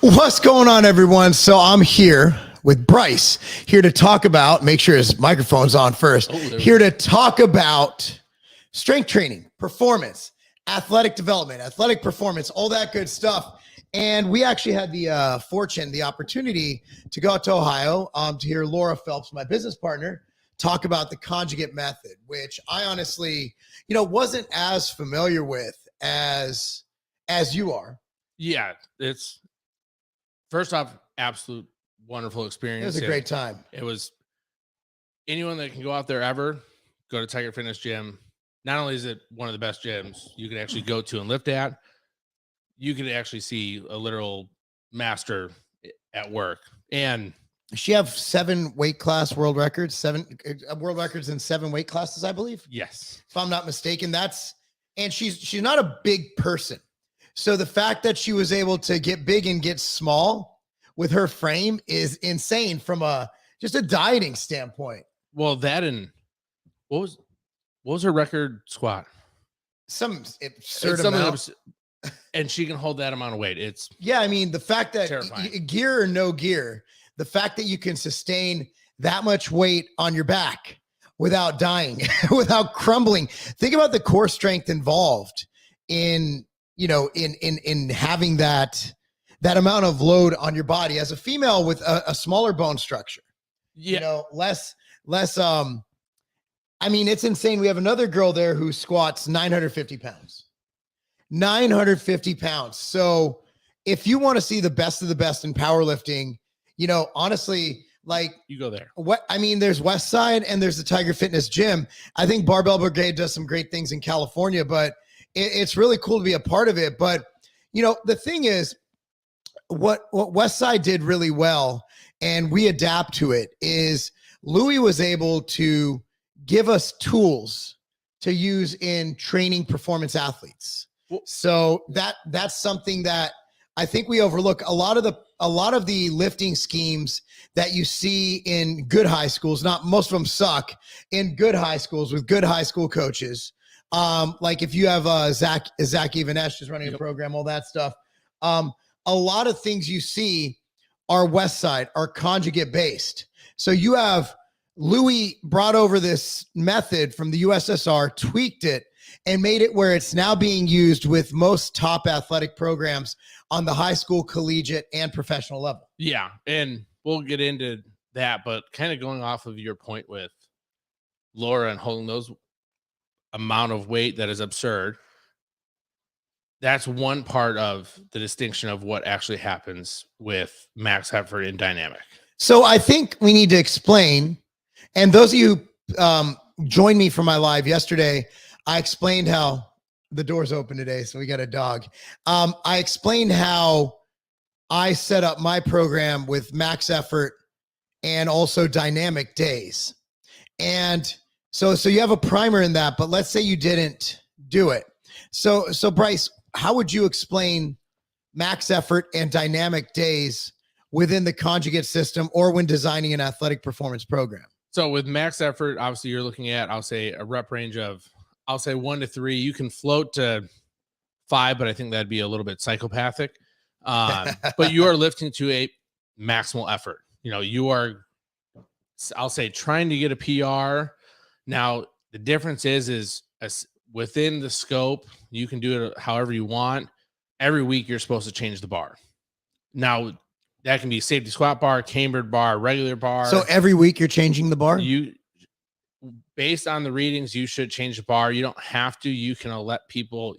What's going on, everyone? So I'm here with Bryce, here to talk about, make sure his microphone's on first, here to talk about strength training, performance, athletic development, athletic performance, all that good stuff. And we actually had the the opportunity to go out to Ohio to hear Laura Phelps, my business partner, talk about the conjugate method, which I honestly, wasn't as familiar with as you are. Yeah, it's first off, absolute wonderful experience. It was a great time. It was anyone that can go out there ever, go to Tiger Fitness Gym. Not only is it one of the best gyms you can actually go to and lift at, you can actually see a literal master at work. And she have 7 weight class world records, 7 world records in 7 weight classes, I believe. Yes. If I'm not mistaken, and she's not a big person. So the fact that she was able to get big and get small with her frame is insane from just a dieting standpoint. Well, that and what was her record squat? Some absurd amount. And she can hold that amount of weight. I mean, the fact that terrifying. Gear or no gear, the fact that you can sustain that much weight on your back without dying, without crumbling. Think about the core strength involved in having that amount of load on your body as a female with a smaller bone structure. Yeah. Less, I mean, it's insane. We have another girl there who squats 950 pounds. 950 pounds. So if you want to see the best of the best in powerlifting, honestly, like you go there. There's West Side and there's the Tiger Fitness Gym. I think Barbell Brigade does some great things in California, but it's really cool to be a part of it. But, the thing is, what West Side did really well, and we adapt to it, is Louis was able to give us tools to use in training performance athletes. So that's something that I think we overlook. A lot of the lifting schemes that you see in good high schools, not most of them suck, in good high schools with good high school coaches. Like if you have Zach Ivanesh is running a program, all that stuff. A lot of things you see are West Side, are conjugate based. So you have Louis brought over this method from the USSR, tweaked it, and made it where it's now being used with most top athletic programs on the high school, collegiate, and professional level. Yeah, and we'll get into that, but kind of going off of your point with Laura and holding those amount of weight that is absurd. That's one part of the distinction of what actually happens with max effort and dynamic. So I think we need to explain, and those of you who joined me for my live yesterday, I explained how the door's open today, so we got a dog. I explained how I set up my program with max effort and also dynamic days. And so you have a primer in that, but let's say you didn't do it. So Bryce, how would you explain max effort and dynamic days within the conjugate system or when designing an athletic performance program? So with max effort, obviously you're looking at, I'll say a rep range of, 1 to 3. You can float to 5, but I think that'd be a little bit psychopathic. But you are lifting to a maximal effort. You are, I'll say, trying to get a PR. Now, the difference is within the scope, you can do it however you want. Every week, you're supposed to change the bar. Now, that can be safety squat bar, cambered bar, regular bar. So every week you're changing the bar? Based on the readings, you should change the bar. You don't have to. You can let people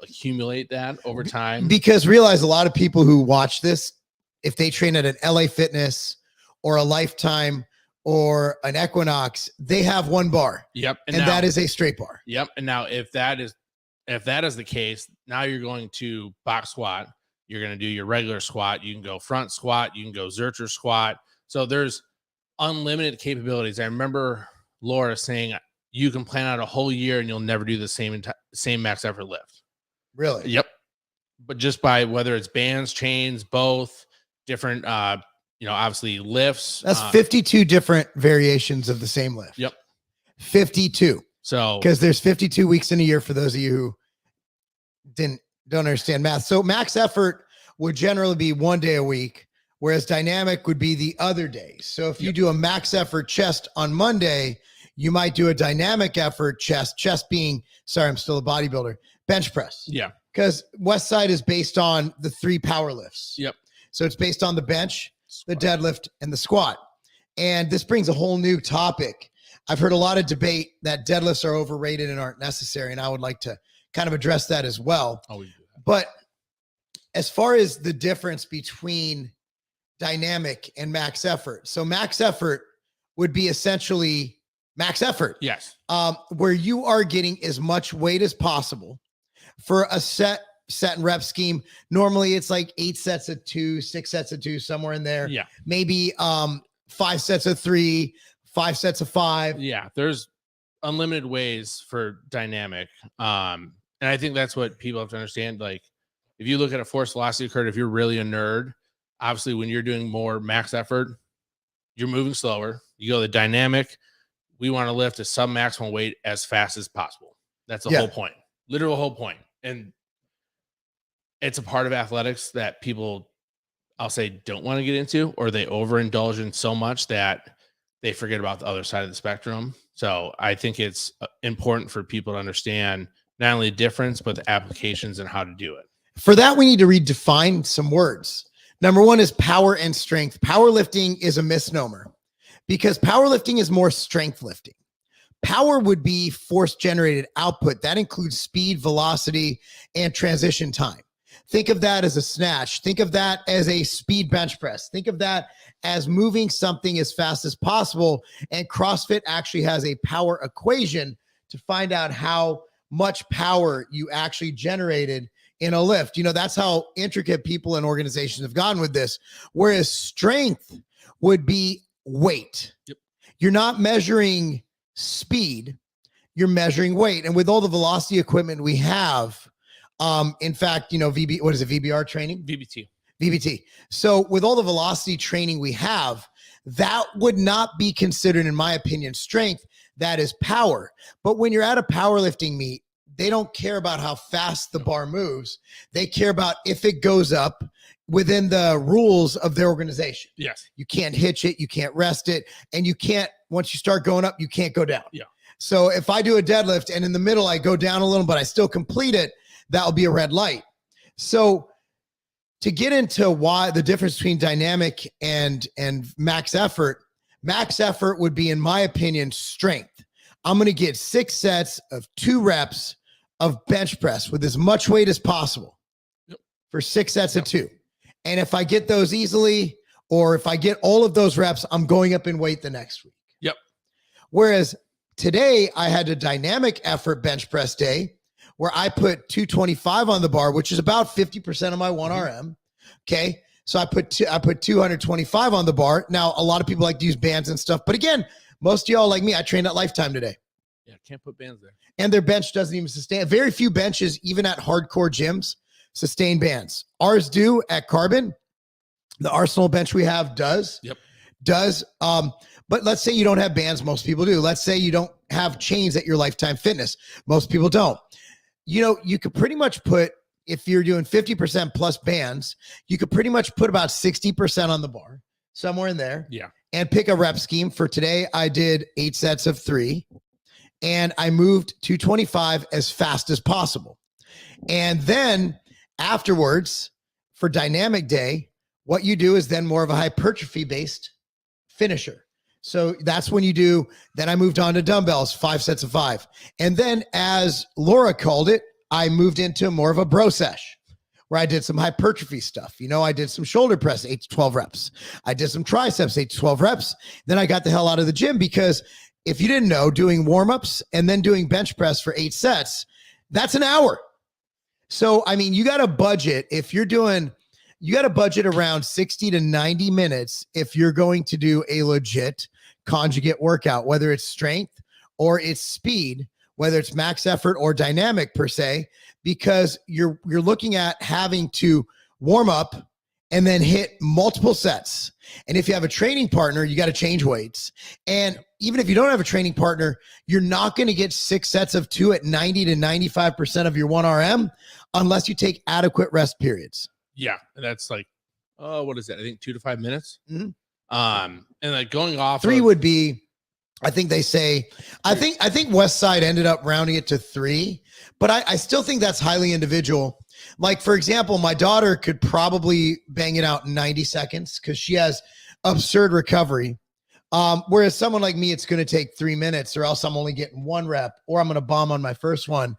accumulate that over time. Because realize a lot of people who watch this, if they train at an LA Fitness or a Lifetime or an Equinox, they have one bar. Yep. And that is a straight bar. Yep. And now if that is the case, now you're going to box squat. You're going to do your regular squat. You can go front squat. You can go Zercher squat. So there's unlimited capabilities. I remember Laura saying you can plan out a whole year and you'll never do the same max effort lift. Really? Yep. But just by whether it's bands, chains, both different, obviously lifts. That's 52 different variations of the same lift. Yep. 52. So because there's 52 weeks in a year for those of you who don't understand math. So max effort would generally be 1 day a week, whereas dynamic would be the other days. So if you do a max effort chest on Monday, you might do a dynamic effort chest being, sorry, I'm still a bodybuilder, bench press. Yeah. Because West Side is based on the 3 power lifts. Yep. So it's based on the bench, the deadlift, and the squat. And this brings a whole new topic. I've heard a lot of debate that deadlifts are overrated and aren't necessary, and I would like to kind of address that as well. Oh, we do that. But as far as the difference between dynamic and max effort, so max effort would be essentially max effort. Yes. Where you are getting as much weight as possible for a set and rep scheme. Normally it's like 8 sets of 2, 6 sets of 2, somewhere in there. Yeah. Maybe 5 sets of 3, 5 sets of 5. Yeah. There's unlimited ways for dynamic. And I think that's what people have to understand. Like, if you look at a force velocity curve, if you're really a nerd, obviously when you're doing more max effort, you're moving slower. You go the dynamic. We want to lift a sub maximal weight as fast as possible. That's the whole point. Literal whole point. And it's a part of athletics that people, I'll say, don't want to get into, or they overindulge in so much that they forget about the other side of the spectrum. So I think it's important for people to understand not only the difference, but the applications and how to do it. For that, we need to redefine some words. Number one is power and strength. Powerlifting is a misnomer because powerlifting is more strength lifting. Power would be force generated output. That includes speed, velocity, and transition time. Think of that as a snatch. Think of that as a speed bench press. Think of that as moving something as fast as possible. And CrossFit actually has a power equation to find out how much power you actually generated in a lift. You know, that's how intricate people and organizations have gone with this. Whereas strength would be weight. Yep. You're not measuring speed, you're measuring weight. And with all the velocity equipment we have, in fact, you know, VBR training? VBT. So with all the velocity training we have, that would not be considered, in my opinion, strength. That is power. But when you're at a powerlifting meet, they don't care about how fast the bar moves. They care about if it goes up within the rules of their organization. Yes. You can't hitch it. You can't rest it. And you can't, once you start going up, you can't go down. Yeah. So if I do a deadlift and in the middle, I go down a little, but I still complete it, that'll be a red light. So to get into why the difference between dynamic and max effort would be, in my opinion, strength. I'm going to get 6 sets of 2 reps of bench press with as much weight as possible for 6 sets of 2. And if I get those easily, or if I get all of those reps, I'm going up in weight the next week. Yep. Whereas today I had a dynamic effort bench press day where I put 225 on the bar, which is about 50% of my 1RM. Okay. So I put 225 on the bar. Now, a lot of people like to use bands and stuff, but again, most of y'all like me, I trained at Lifetime today. Yeah, can't put bands there. And their bench doesn't even sustain. Very few benches, even at hardcore gyms, sustain bands. Ours do at Carbon. The Arsenal bench we have does. Yep. Does. But let's say you don't have bands. Most people do. Let's say you don't have chains at your Lifetime Fitness. Most people don't. You know, you could pretty much put, if you're doing 50% plus bands, you could pretty much put about 60% on the bar, somewhere in there. Yeah. And pick a rep scheme. For today, I did 8 sets of 3. And I moved 225 as fast as possible. And then afterwards, for dynamic day, what you do is then more of a hypertrophy based finisher. So that's when you do, then I moved on to dumbbells, 5 sets of 5. And then, as Laura called it, I moved into more of a bro sesh where I did some hypertrophy stuff. You know, I did some shoulder press, 8 to 12 reps. I did some triceps, 8 to 12 reps. Then I got the hell out of the gym, because if you didn't know, doing warm-ups and then doing bench press for 8 sets, that's an hour. So, I mean, you got to budget. If you're doing, you got to budget around 60 to 90 minutes if you're going to do a legit conjugate workout, whether it's strength or it's speed, whether it's max effort or dynamic per se, because you're looking at having to warm up and then hit multiple sets. And if you have a training partner, you got to change weights. And even if you don't have a training partner, you're not going to get 6 sets of 2 at 90 to 95% of your 1RM unless you take adequate rest periods. Yeah, and that's like, oh, what is that? I think 2 to 5 minutes. Mhm. And like going off 3 of, would be, I think they say, I think West Side ended up rounding it to 3, but I still think that's highly individual. Like, for example, my daughter could probably bang it out in 90 seconds because she has absurd recovery. Whereas someone like me, it's going to take 3 minutes, or else I'm only getting 1 rep, or I'm going to bomb on my first one.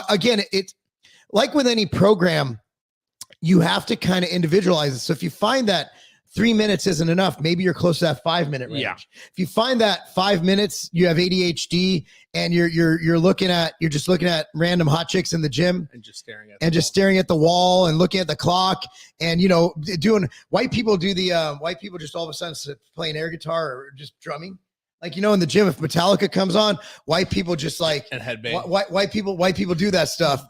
Again, it's like with any program, you have to kind of individualize it. So if you find that 3 minutes isn't enough, maybe you're close to that 5 minute range. Yeah. If you find that 5 minutes, you have ADHD and you're just looking at random hot chicks in the gym and just staring at and just staring at the wall and looking at the clock and, doing white people just all of a sudden playing air guitar or just drumming. Like, in the gym, if Metallica comes on, white people just like, and headbang. white people do that stuff.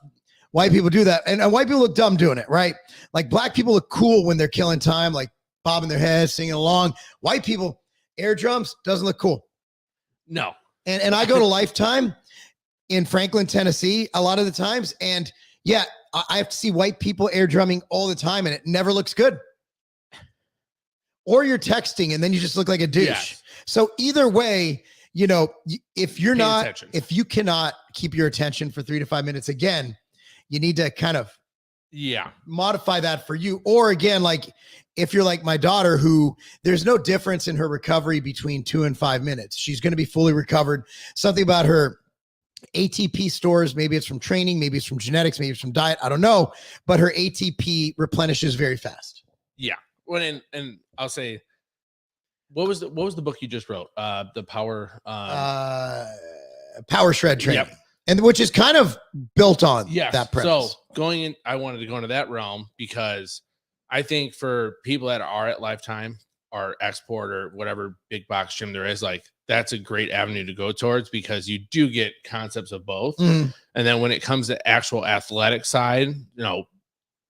White people do that. And white people look dumb doing it, right? Like, black people look cool when they're killing time, like bobbing their heads, singing along. White people, air drums, doesn't look cool. No. And I go to Lifetime in Franklin, Tennessee, a lot of the times. And yeah, I have to see white people air drumming all the time, and it never looks good. Or you're texting and then you just look like a douche. Yes. So either way, if you cannot keep your attention for 3 to 5 minutes, again, you need to kind of modify that for you. Or again, like if you're like my daughter, who there's no difference in her recovery between 2 and 5 minutes, she's going to be fully recovered. Something about her ATP stores, maybe it's from training, maybe it's from genetics, maybe it's from diet, I don't know, but her ATP replenishes very fast. Yeah. Well, and I'll say, what was the book you just wrote? The Power Power Shred Training. Yep. And which is kind of built on that premise. So I wanted to go into that realm because I think for people that are at Lifetime or Export or whatever big box gym there is, like that's a great avenue to go towards because you do get concepts of both. Mhm. And then when it comes to actual athletic side,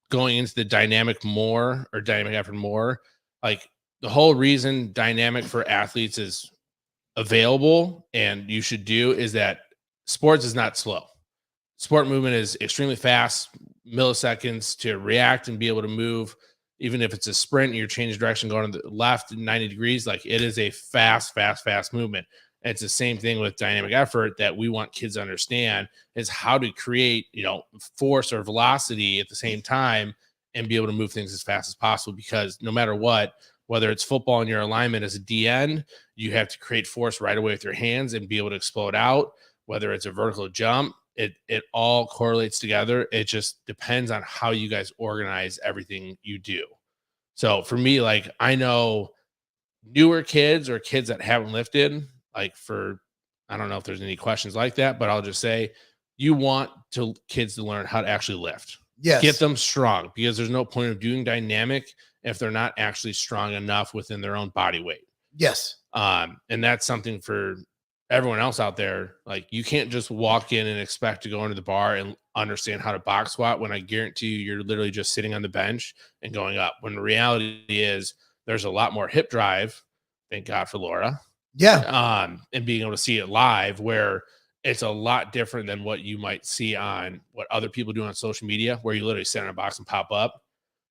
going into the dynamic effort more, like the whole reason dynamic for athletes is available and you should do is that sports is not slow. Sport movement is extremely fast, milliseconds to react and be able to move. Even if it's a sprint and you're changing direction, going to the left 90 degrees, like it is a fast movement. And it's the same thing with dynamic effort that we want kids to understand is how to create, force or velocity at the same time and be able to move things as fast as possible. Because no matter what, whether it's football and your alignment as a DN, you have to create force right away with your hands and be able to explode out. Whether it's a vertical jump, it all correlates together. It just depends on how you guys organize everything you do. So for me, like I know newer kids or kids that haven't lifted, I don't know if there's any questions like that, but I'll just say you want kids to learn how to actually lift. Yes. Get them strong because there's no point of doing dynamic if they're not actually strong enough within their own body weight. Yes. And that's something for everyone else out there. Like you can't just walk in and expect to go into the bar and understand how to box squat when I guarantee you're literally just sitting on the bench and going up. When the reality is there's a lot more hip drive. Thank God for Laura. Yeah. And being able to see it live where it's a lot different than what you might see on what other people do on social media, where you literally sit in a box and pop up.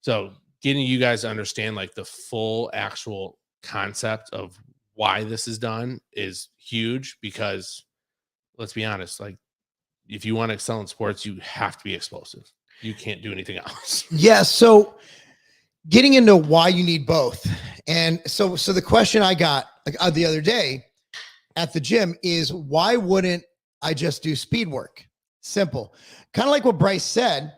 So getting you guys to understand like the full actual concept of why this is done is huge because let's be honest, like if you want to excel in sports, you have to be explosive. You can't do anything else. Yeah. So getting into why you need both. And so the question I got the other day at the gym is why wouldn't I just do speed work? Simple. Kind of like what Bryce said,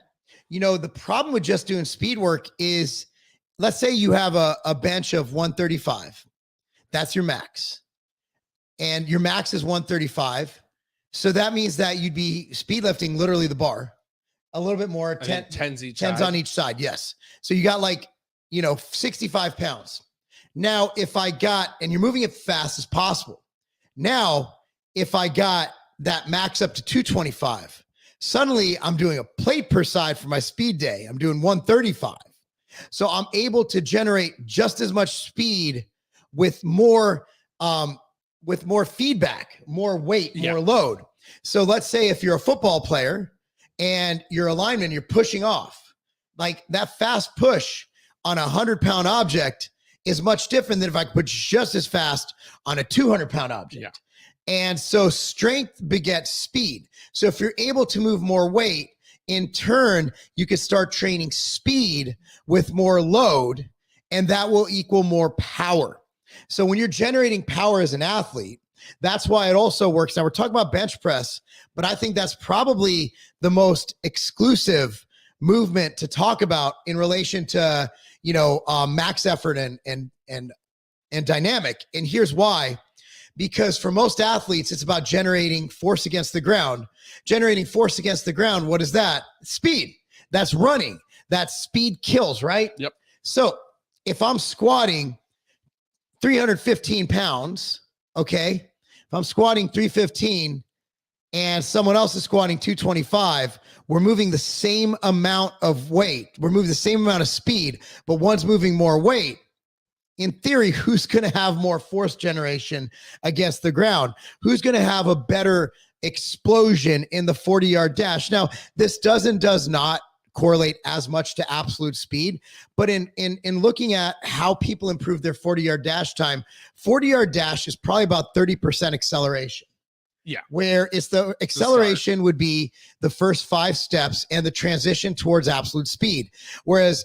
the problem with just doing speed work is, let's say you have a bench of 135. That's your max. And your max is 135. So that means that you'd be speed lifting literally the bar a little bit more, 10s on each side. Yes. So you got 65 pounds. Now, and you're moving it fast as possible. Now, if I got that max up to 225, suddenly I'm doing a plate per side for my speed day. I'm doing 135. So I'm able to generate just as much speed with more feedback, more weight, more load. So let's say if you're a football player and your alignment, you're pushing off, like that fast push on a 100-pound object is much different than if I put just as fast on a 200-pound object. Yeah. And so strength begets speed. So if you're able to move more weight, in turn, you can start training speed with more load, and that will equal more power. So when you're generating power as an athlete, that's why it also works. Now we're talking about bench press, but I think that's probably the most exclusive movement to talk about in relation to, max effort and dynamic. And here's why. Because for most athletes, it's about generating force against the ground. Generating force against the ground, what is that? Speed. That's running. That speed kills, right? Yep. So if I'm squatting 315 pounds, okay, if I'm squatting 315 and someone else is squatting 225, we're moving the same amount of weight. We're moving the same amount of speed, but one's moving more weight. In theory, who's going to have more force generation against the ground? Who's going to have a better explosion in the 40-yard dash? Now, this does not correlate as much to absolute speed, but in looking at how people improve their 40-yard dash time, 40-yard dash is probably about 30% acceleration. Yeah. Where it's the acceleration would be the first 5 steps and the transition towards absolute speed. Whereas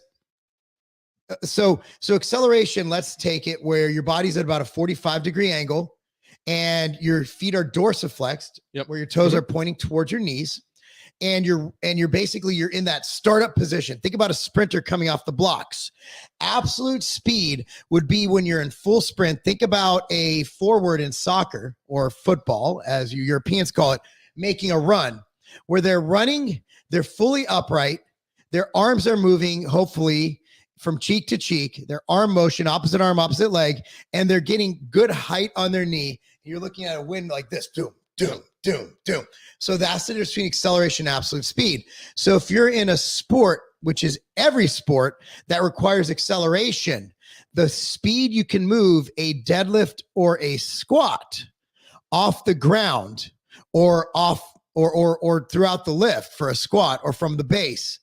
So acceleration, let's take it where your body's at about a 45-degree angle and your feet are dorsiflexed, where your toes are pointing towards your knees, and you're in that startup position. Think about a sprinter coming off the blocks. Absolute speed would be when you're in full sprint. Think about a forward in soccer or football, as you Europeans call it, making a run where they're running, they're fully upright, their arms are moving, hopefully, from cheek to cheek, their arm motion, opposite arm, opposite leg, and they're getting good height on their knee. You're looking at a wind like this, doom, doom, doom, doom. So that's the difference between acceleration and absolute speed. So if you're in a sport, which is every sport that requires acceleration, the speed you can move a deadlift or a squat off the ground or off or throughout the lift for a squat or from the base,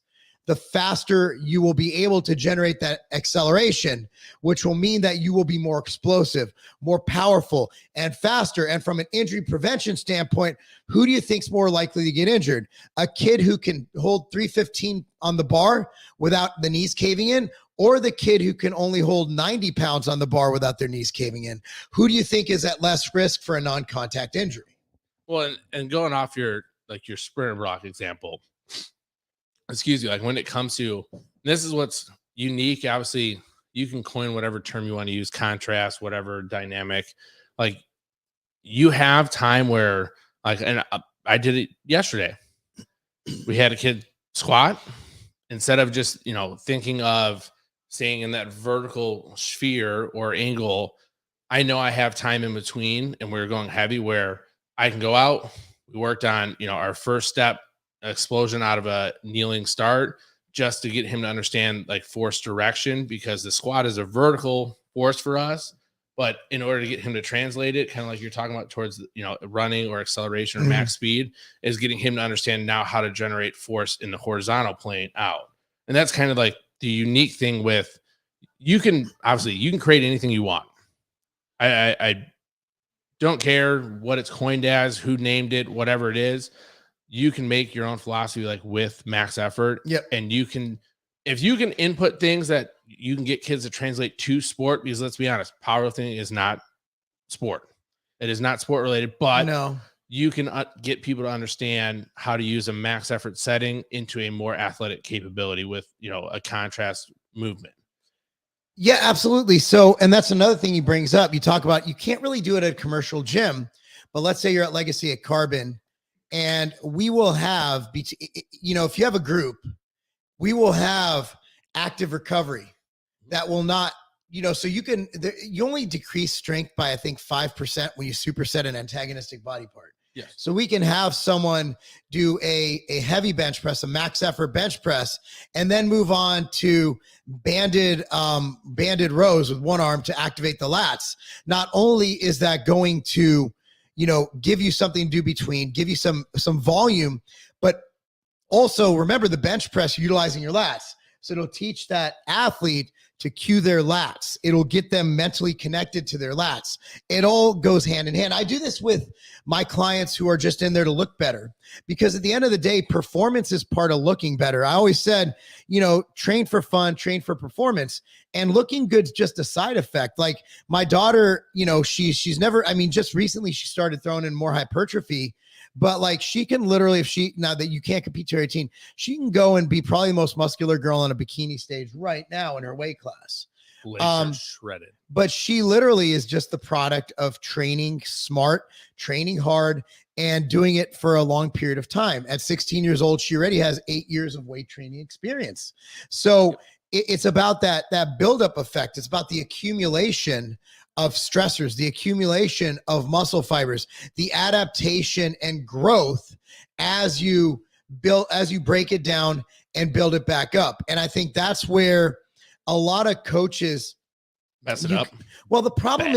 the faster you will be able to generate that acceleration, which will mean that you will be more explosive, more powerful, and faster. And from an injury prevention standpoint, who do you think's more likely to get injured? A kid who can hold 315 on the bar without the knees caving in, or the kid who can only hold 90 pounds on the bar without their knees caving in? Who do you think is at less risk for a non-contact injury? Well, and going off your sprinter block example, excuse me, like when it comes to, this is what's unique. Obviously, you can coin whatever term you want to use, contrast, whatever, dynamic. Like you have time where, like, and I did it yesterday. We had a kid squat instead of just, thinking of staying in that vertical sphere or angle. I know I have time in between, and we're going heavy where I can go out. We worked on, our first step explosion out of a kneeling start just to get him to understand like force direction, because the squat is a vertical force for us. But in order to get him to translate it, kind of like you're talking about towards, running or acceleration or max speed, is getting him to understand now how to generate force in the horizontal plane out. And that's kind of like the unique thing with, you can create anything you want. I don't care what it's coined as, who named it, whatever it is. You can make your own philosophy like with max effort. Yep. And if you can input things that you can get kids to translate to sport, because let's be honest, powerlifting is not sport. It is not sport related, but no, you can get people to understand how to use a max effort setting into a more athletic capability with, a contrast movement. Yeah, absolutely. So, and that's another thing he brings up. You talk about, you can't really do it at a commercial gym, but let's say you're at Legacy at Carbon, and we will have, if you have a group, we will have active recovery that will not, so you only decrease strength by, I think, 5% when you superset an antagonistic body part. Yes. So we can have someone do a heavy bench press, a max effort bench press, and then move on to banded rows with one arm to activate the lats. Not only is that going to, give you something to do between, give you some volume, but also remember the bench press, utilizing your lats. So it'll teach that athlete to cue their lats. It'll get them mentally connected to their lats. It all goes hand in hand. I do this with my clients who are just in there to look better, because at the end of the day, performance is part of looking better. I always said, train for fun, train for performance, and looking good's just a side effect. Like my daughter, she's never, just recently she started throwing in more hypertrophy, but like she can literally, now that you can't compete to 18, she can go and be probably the most muscular girl on a bikini stage right now in her weight class. Shredded. But she literally is just the product of training smart, training hard, and doing it for a long period of time. At 16 years old, she already has 8 years of weight training experience. So it's about that buildup effect. It's about the accumulation of stressors, the accumulation of muscle fibers, the adaptation and growth as you break it down and build it back up. And I think that's where a lot of coaches mess it up. Well, the problem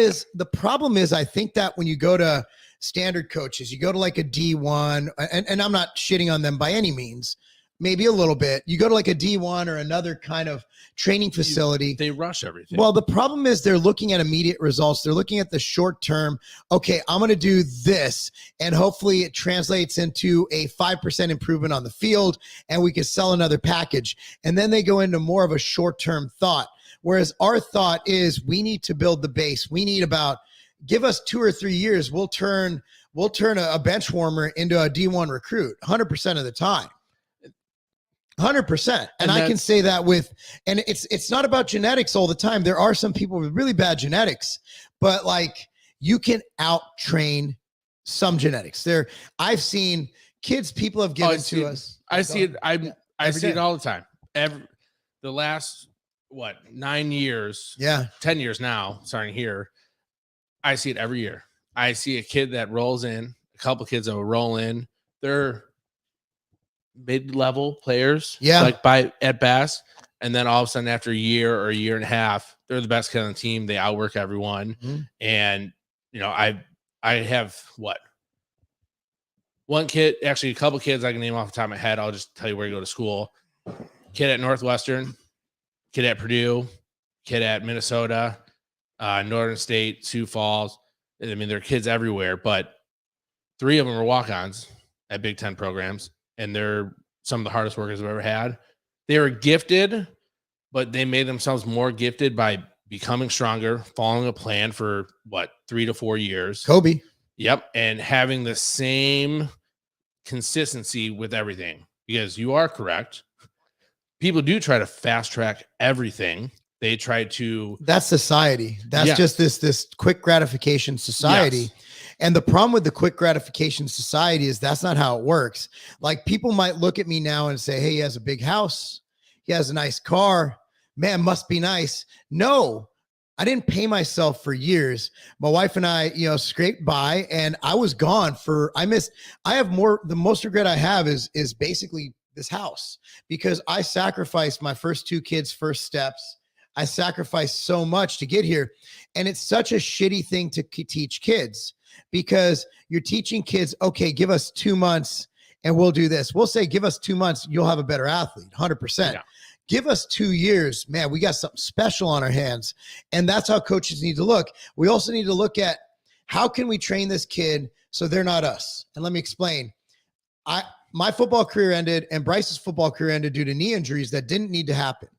is I think that when you go to standard coaches, you go to like a D1, and I'm not shitting on them by any means, maybe a little bit. You go to like a D1 or another kind of training facility. They rush everything. Well, the problem is they're looking at immediate results. They're looking at the short term. Okay, I'm going to do this, and hopefully it translates into a 5% improvement on the field, and we can sell another package. And then they go into more of a short-term thought. Whereas our thought is we need to build the base. We need give us 2 or 3 years. We'll turn a bench warmer into a D1 recruit 100% of the time. 100%. And I can say that and it's not about genetics all the time. There are some people with really bad genetics, but like you can out train some genetics. I've seen kids people have given to us. I see it. I see it all the time. The last 9 years, 10 years now, starting here, I see it every year. I see a kid that rolls in, a couple kids that will roll in. They're mid-level players, at best, and then all of a sudden after a year or a year and a half, they're the best kid on the team. They outwork everyone. And I have one kid, actually a couple kids I can name off the top of my head. I'll just tell you where you go to school. Kid at Northwestern, kid at Purdue, kid at Minnesota, Northern State, Sioux Falls. There are kids everywhere, but 3 of them are walk-ons at Big Ten programs, and they're some of the hardest workers I've ever had. They were gifted, but they made themselves more gifted by becoming stronger, following a plan for 3 to 4 years. Kobe. Yep. And having the same consistency with everything, because you are correct. People do try to fast track everything. They try to. That's society. That's just this quick gratification society. Yes. And the problem with the quick gratification society is that's not how it works. Like people might look at me now and say, hey, he has a big house. He has a nice car. Man, must be nice. No, I didn't pay myself for years. My wife and I, scraped by, and I was gone the most regret I have is basically this house, because I sacrificed my first 2 kids' first steps. I sacrificed so much to get here. And it's such a shitty thing to teach kids, because you're teaching kids, okay, give us 2 months and we'll do this. We'll say, give us 2 months, you'll have a better athlete, 100%. Yeah. Give us 2 years, man, we got something special on our hands. And that's how coaches need to look. We also need to look at how can we train this kid so they're not us. And let me explain. My football career ended, and Bryce's football career ended due to knee injuries that didn't need to happen.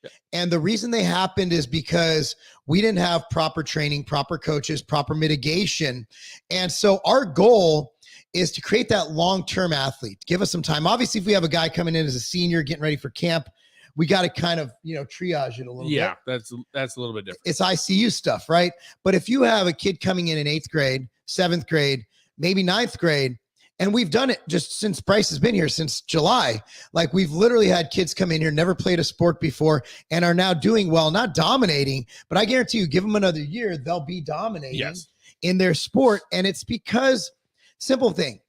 Yeah. And the reason they happened is because we didn't have proper training, proper coaches, proper mitigation. And so our goal is to create that long-term athlete. Give us some time. Obviously, if we have a guy coming in as a senior, getting ready for camp, we got to kind of, triage it a little bit. Yeah, that's a little bit different. It's ICU stuff, right? But if you have a kid coming in 8th grade, 7th grade, maybe 9th grade, and we've done it just since Bryce has been here, since July. Like we've literally had kids come in here, never played a sport before, and are now doing well, not dominating, but I guarantee you, give them another year, they'll be dominating in their sport. And it's because, simple thing.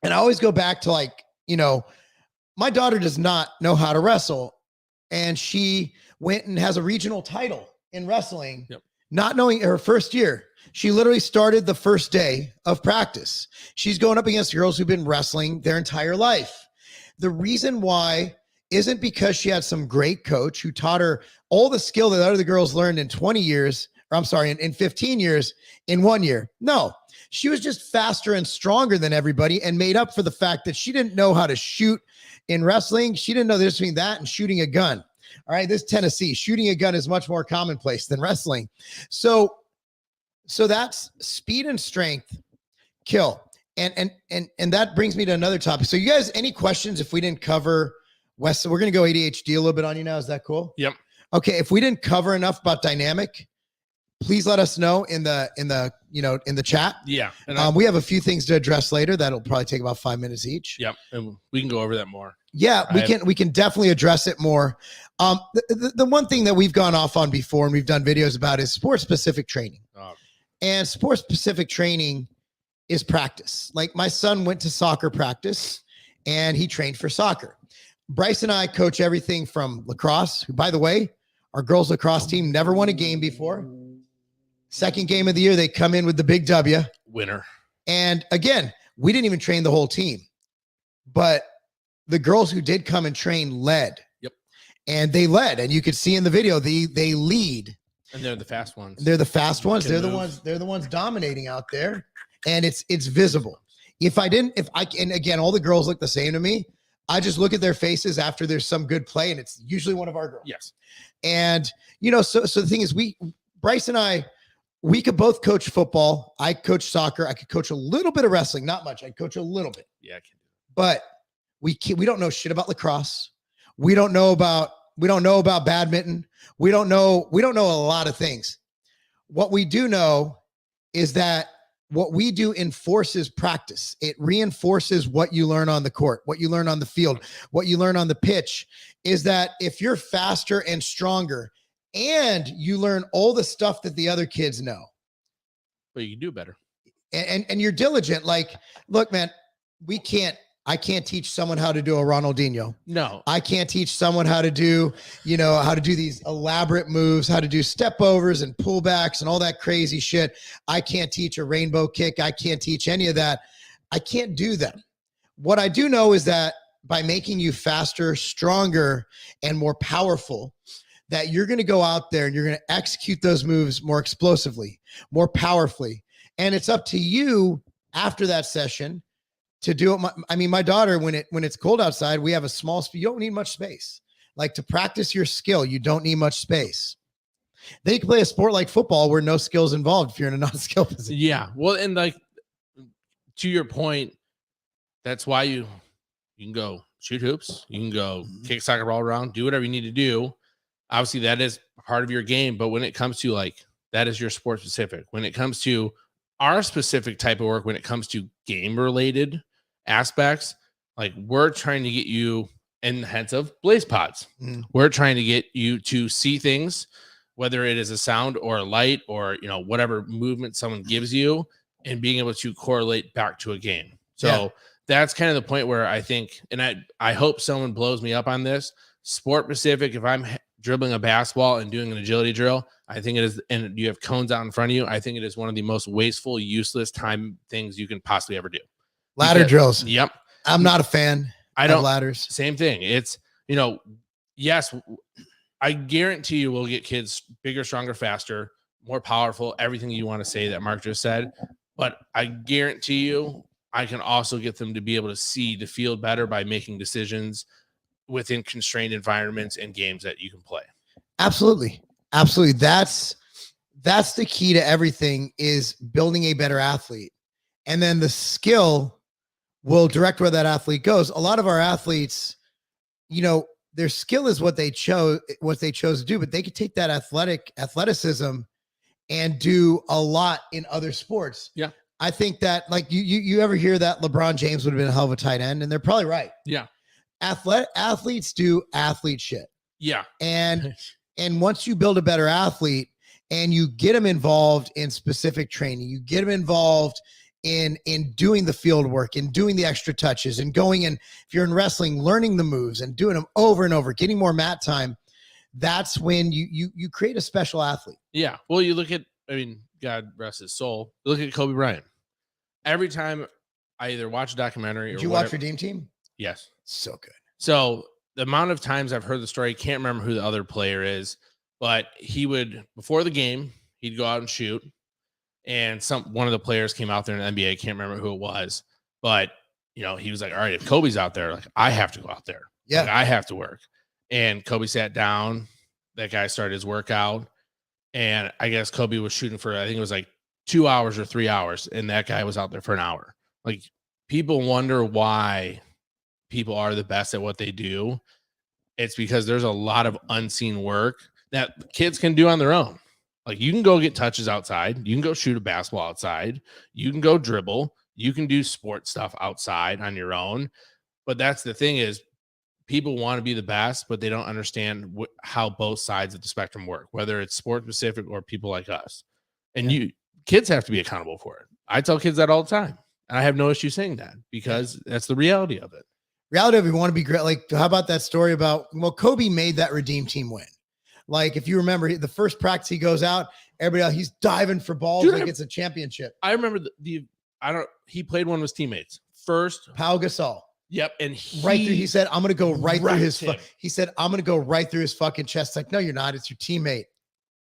And I always go back to my daughter does not know how to wrestle. And she went and has a regional title in wrestling, not knowing her first year. She literally started the first day of practice. She's going up against girls who've been wrestling their entire life. The reason why isn't because she had some great coach who taught her all the skill that other girls learned in 20 years, or I'm sorry, in 15 years in 1 year. No, she was just faster and stronger than everybody and made up for the fact that she didn't know how to shoot in wrestling. She didn't know the difference between that and shooting a gun. All right, this is Tennessee. Shooting a gun is much more commonplace than wrestling. So that's speed and strength kill. And that brings me to another topic. So you guys, any questions if we didn't cover West? We're going to go ADHD a little bit on you now. Is that cool? Yep. Okay. If we didn't cover enough about dynamic, please let us know in the chat. Yeah. And we have a few things to address later. That'll probably take about 5 minutes each. Yep. And we can go over that more. Yeah, we can definitely address it more. The one thing that we've gone off on before and we've done videos about is sport specific training. And sport specific training is practice. Like my son went to soccer practice and he trained for soccer. Bryce and I coach everything from lacrosse, who, by the way, our girls lacrosse team never won a game before. Second game of the year, they come in with the big W. Winner. And again, we didn't even train the whole team, but the girls who did come and train led. Yep. And they led, and you could see in the video, they lead. And they're the fast ones. They're the fast ones. They're the ones dominating out there. And it's visible. And again, all the girls look the same to me. I just look at their faces after there's some good play, and it's usually one of our girls. Yes. And so the thing is, Bryce and I, we could both coach football. I coach soccer. I could coach a little bit of wrestling, not much. I'd coach a little bit. Yeah, I can. But we don't know shit about lacrosse. We don't know about badminton. We don't know a lot of things. What we do know is that what we do enforces practice. It reinforces what you learn on the court, what you learn on the field, what you learn on the pitch. Is that if you're faster and stronger and you learn all the stuff that the other kids know, but you can do better. And you're diligent. Like, look, man, I can't teach someone how to do a Ronaldinho. No. I can't teach someone how to do these elaborate moves, how to do step overs and pullbacks and all that crazy shit. I can't teach a rainbow kick. I can't teach any of that. I can't do them. What I do know is that by making you faster, stronger, and more powerful, that you're going to go out there and you're going to execute those moves more explosively, more powerfully. And it's up to you after that session to do it. My daughter, when it's cold outside, we have a small space. You don't need much space. Like, to practice your skill, you don't need much space. Then you can play a sport like football where no skill's involved if you're in a non-skill position. Yeah. Well, and like, to your point, that's why you can go shoot hoops. You can go kick soccer ball around, do whatever you need to do. Obviously, that is part of your game. But when it comes to that is your sport specific. When it comes to our specific type of work, when it comes to game related aspects, like, we're trying to get you in the heads of blaze pods. We're trying to get you to see things, whether it is a sound or a light or whatever movement someone gives you, and being able to correlate back to a game. So that's kind of the point where I think, and I hope someone blows me up on this, sport specific. If I'm dribbling a basketball and doing an agility drill, I think it is, and you have cones out in front of you, I think it is one of the most wasteful, useless time things you can possibly ever do. Ladder drills. Yep. I'm not a fan. I don't ladders. Same thing. It's, yes, I guarantee you we'll get kids bigger, stronger, faster, more powerful, everything you want to say that Mark just said. But I guarantee you, I can also get them to be able to see the field better by making decisions within constrained environments and games that you can play. Absolutely. That's the key to everything, is building a better athlete. And then the skill will direct where that athlete goes. A lot of our athletes, their skill is what they chose to do, but they could take that athleticism and do a lot in other sports. Yeah. I think that, like, you ever hear that LeBron James would have been a hell of a tight end? And they're probably right. Yeah. Athletes do athlete shit. Yeah. And once you build a better athlete and you get them involved in specific training, you get them involved in doing the field work and doing the extra touches and going, and if you're in wrestling, learning the moves and doing them over and over, getting more mat time, that's when you create a special athlete. Yeah. Well, you look at, God rest his soul, you look at Kobe Bryant. Every time I either watch a documentary Did or you watch Redeem Team? Yes. So good. So the amount of times I've heard the story, I can't remember who the other player is, but he would, before the game, he'd go out and shoot. And one of the players came out there in the NBA. I can't remember who it was, but he was like, all right, if Kobe's out there, like I have to go out there. Yeah. Like, I have to work. And Kobe sat down. That guy started his workout. And I guess Kobe was shooting for, I think it was like 2 hours or 3 hours. And that guy was out there for an hour. Like, people wonder why people are the best at what they do. It's because there's a lot of unseen work that kids can do on their own. Like, you can go get touches outside. You can go shoot a basketball outside. You can go dribble. You can do sport stuff outside on your own. But that's the thing is, people want to be the best, but they don't understand how both sides of the spectrum work, whether it's sport specific or people like us. And kids have to be accountable for it. I tell kids that all the time. And I have no issue saying that because that's the reality of it. Reality of it, we want to be great. Like, how about that story about, Kobe made that Redeem Team win. Like, if you remember, the first practice he goes out, everybody else, he's diving for balls. Dude, like it's a championship. I remember he played one of his teammates first. Pau Gasol. Yep. And he said, I'm going to go right through his, he said, I'm going to go right through his fucking chest. Like, no, you're not. It's your teammate.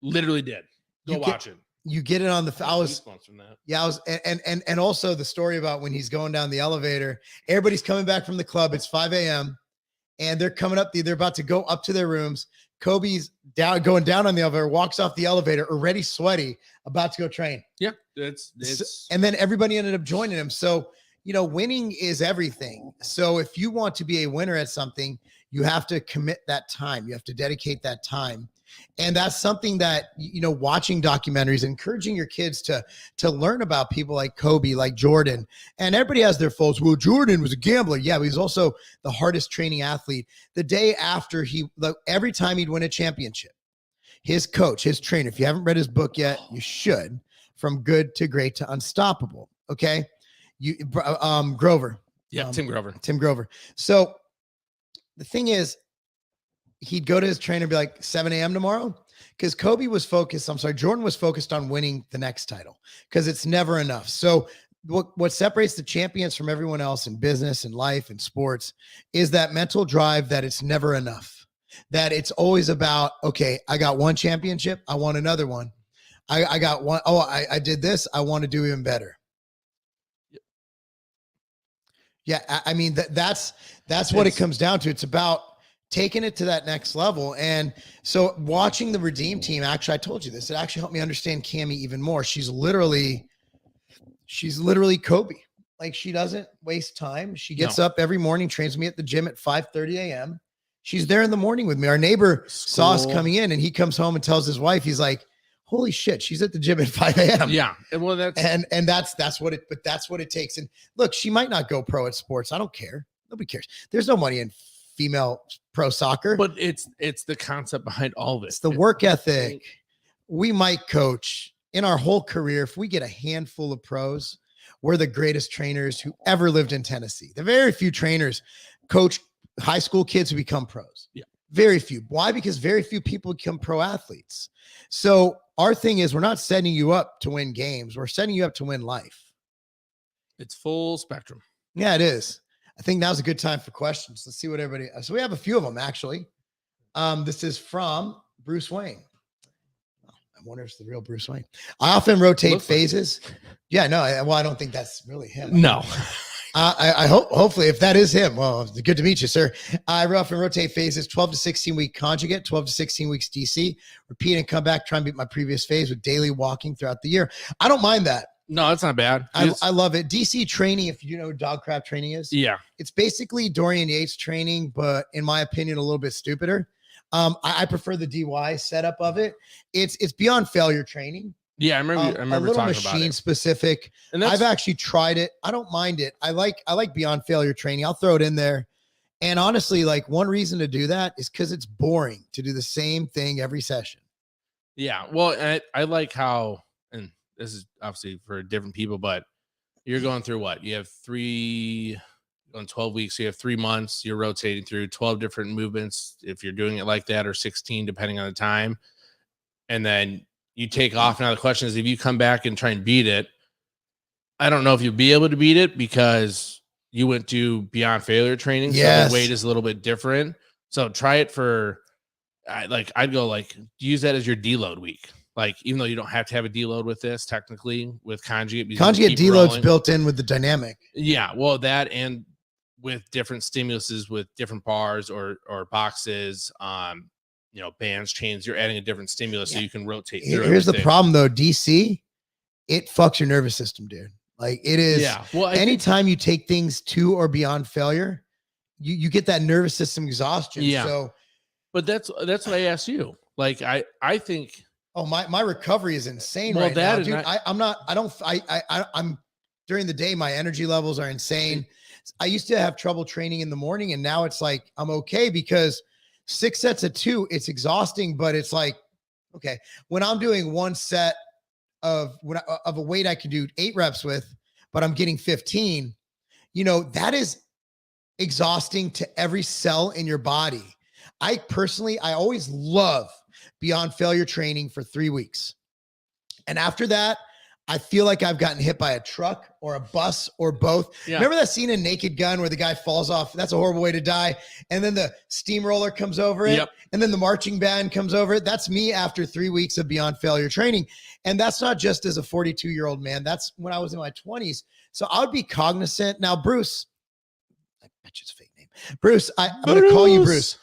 Literally did. Go watch it. You get it on the, and also the story about when he's going down the elevator, everybody's coming back from the club. It's 5 a.m. and they're coming up, they're about to go up to their rooms. Kobe's going down on the elevator, walks off the elevator, already sweaty, about to go train. Yeah. It's and then everybody ended up joining him. So, winning is everything. So if you want to be a winner at something, you have to commit that time. You have to dedicate that time. And that's something that, watching documentaries, encouraging your kids to learn about people like Kobe, like Jordan. And everybody has their faults. Well, Jordan was a gambler. Yeah, but he's also the hardest training athlete. The day after every time he'd win a championship, his coach, his trainer, if you haven't read his book yet, you should, From Good to Great to Unstoppable. Okay. Grover. Yeah. Tim Grover. So the thing is, he'd go to his trainer and be like, 7 a.m. tomorrow. Because Jordan was focused on winning the next title because it's never enough. So what separates the champions from everyone else in business and life and sports is that mental drive that it's never enough, that it's always about, okay, I got one championship. I want another one. I got one. Oh, I did this. I want to do even better. Yeah. I mean, that's what it comes down to. It's about taking it to that next level. And so watching the Redeem Team, actually, I told you this, it actually helped me understand Cammie even more. She's literally Kobe. Like, she doesn't waste time. She gets up every morning, trains me at the gym at 5:30 a.m. She's there in the morning with me. Our neighbor saw us coming in and he comes home and tells his wife, he's like, holy shit, she's at the gym at 5 a.m. Yeah. Well, that's what it takes. And look, she might not go pro at sports. I don't care. Nobody cares. There's no money in female pro soccer, but it's the concept behind all of it. It's the work ethic. We might coach in our whole career. If we get a handful of pros, we're the greatest trainers who ever lived in Tennessee. The very few trainers coach high school kids who become pros. Yeah. Very few. Why? Because very few people become pro athletes. So our thing is, we're not setting you up to win games. We're setting you up to win life. It's full spectrum. Yeah, it is. I think now's a good time for questions. Let's see what everybody. So we have a few of them actually. This is from Bruce Wayne. I wonder if it's the real Bruce Wayne. I often rotate phases. Yeah, no. I don't think that's really him. No. I hope, hopefully, if that is him, well, good to meet you, sir. I often rotate phases, 12 to 16 week conjugate, 12 to 16 weeks DC, repeat and come back, try and beat my previous phase with daily walking throughout the year. I don't mind that. No, it's not bad. I love it. DC training, if you know what dog crap training is. Yeah. It's basically Dorian Yates training, but in my opinion, a little bit stupider. I prefer the DY setup of it. It's beyond failure training. Yeah, I remember a little talking machine about it. Specific. And I've actually tried it. I don't mind it. I like beyond failure training. I'll throw it in there. And honestly, like, one reason to do that is because it's boring to do the same thing every session. Yeah. Well, I like how, and this is obviously for different people, but you're going through what? You have 12 weeks, so you have 3 months, you're rotating through 12 different movements if you're doing it like that, or 16, depending on the time. And then you take off. Now the question is, if you come back and try and beat it, I don't know if you'll be able to beat it because you went to beyond failure training. Yes. So the weight is a little bit different. So try it for, I'd go use that as your deload week. Like, even though you don't have to have a deload with this, technically with conjugate, because you Conjugate keep deload's rolling. built in with the dynamic. Yeah, well, that and with different stimuluses, with different bars or boxes, bands, chains, you're adding a different stimulus so you can rotate through. Here's the everything. problem though, DC, it fucks your nervous system, dude. Like it is. Yeah. Well, anytime you take things to or beyond failure, you get that nervous system exhaustion. Yeah. So, but that's what I asked you. Like I think. Oh, my recovery is insane Well, right now, that dude. and I'm during the day, my energy levels are insane. I used to have trouble training in the morning, and now it's like I'm okay because 6 sets of 2, it's exhausting, but it's like, okay, when I'm doing one set of a weight I can do 8 reps with, but I'm getting 15, that is exhausting to every cell in your body. I always love beyond failure training for 3 weeks. And after that, I feel like I've gotten hit by a truck or a bus or both. Yeah. Remember that scene in Naked Gun where the guy falls off? That's a horrible way to die. And then the steamroller comes over it. Yep. And then the marching band comes over it. That's me after 3 weeks of beyond failure training. And that's not just as a 42-year-old man. That's when I was in my 20s. So I would be cognizant. Now, Bruce, I bet you it's a fake name. Bruce, I'm going to call you Bruce.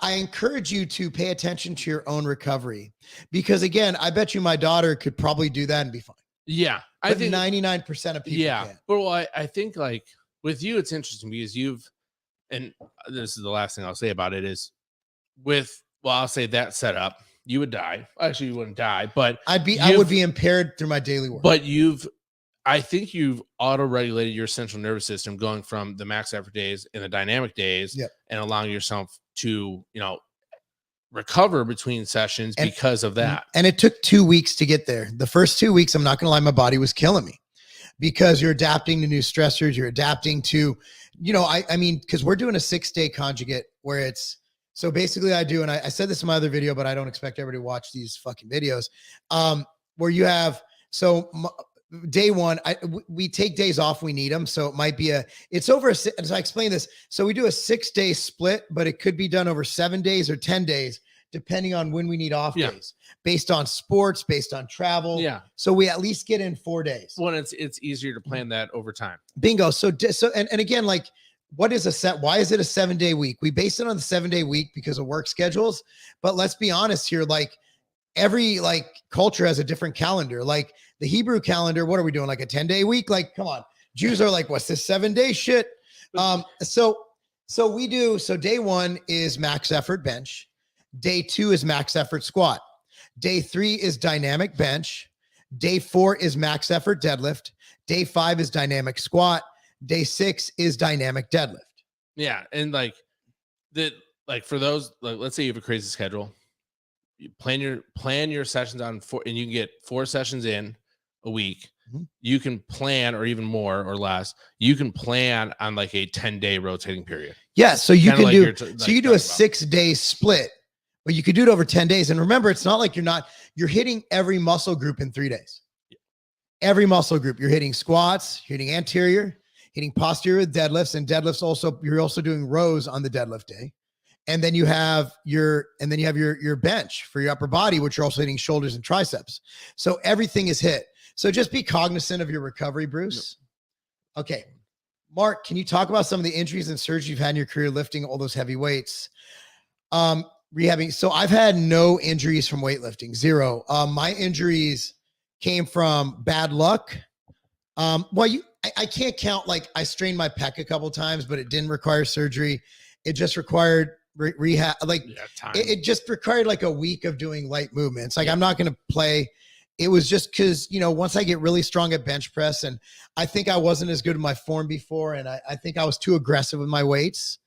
I encourage you to pay attention to your own recovery because, again, I bet you my daughter could probably do that and be fine. Yeah. I think 99% of people can. But I think like with you, it's interesting because and this is the last thing I'll say about it is I'll say that setup, you would die. Actually, you wouldn't die, but I would be impaired through my daily work. But I think you've auto-regulated your central nervous system going from the max effort days and the dynamic days and allowing yourself to, recover between sessions because of that. And it took 2 weeks to get there. The first 2 weeks, I'm not going to lie, my body was killing me because you're adapting to new stressors. You're adapting to, because we're doing a 6-day conjugate where it's, so basically I do, and I said this in my other video, but I don't expect everybody to watch these fucking videos, where you have, day one, we take days off. We need them. So it might be so I explain this. So we do a 6-day split, but it could be done over 7 days or 10 days, depending on when we need off days based on sports, based on travel. Yeah. So we at least get in 4 days. Well, it's easier to plan that over time. Bingo. So and again, like what is why is it a 7-day week? We base it on the 7-day week because of work schedules, but let's be honest here. Like every culture has a different calendar. Like the Hebrew calendar, what are we doing? Like a 10-day week? Like, come on. Jews are like, what's this 7-day shit? So day 1 is max effort bench. Day 2 is max effort squat. Day 3 is dynamic bench. Day 4 is max effort deadlift. Day 5 is dynamic squat. Day 6 is dynamic deadlift. Yeah. And for those, let's say you have a crazy schedule, you plan your sessions on 4, and you can get 4 sessions in a week. Mm-hmm. You can plan, or even more or less, you can plan on like a 10-day rotating period. Yeah. So you can do, you do a 6-day split, but you could do it over 10 days. And remember, it's not like you're hitting every muscle group in 3 days. Yeah. Every muscle group, you're hitting squats, you're hitting anterior, hitting posterior with deadlifts, and deadlifts also, you're also doing rows on the deadlift day. And then you have your bench for your upper body, which you're also hitting shoulders and triceps. So everything is hit. So just be cognizant of your recovery, Bruce. Yep. Okay. Mark, can you talk about some of the injuries and surgeries you've had in your career lifting all those heavy weights? Rehabbing. So I've had no injuries from weightlifting, 0. My injuries came from bad luck. I can't count, like I strained my pec a couple times, but it didn't require surgery. It just required rehab. It just required like a week of doing light movements. Like I'm not going to play. It was just because, once I get really strong at bench press, and I think I wasn't as good in my form before, and I think I was too aggressive with my weights.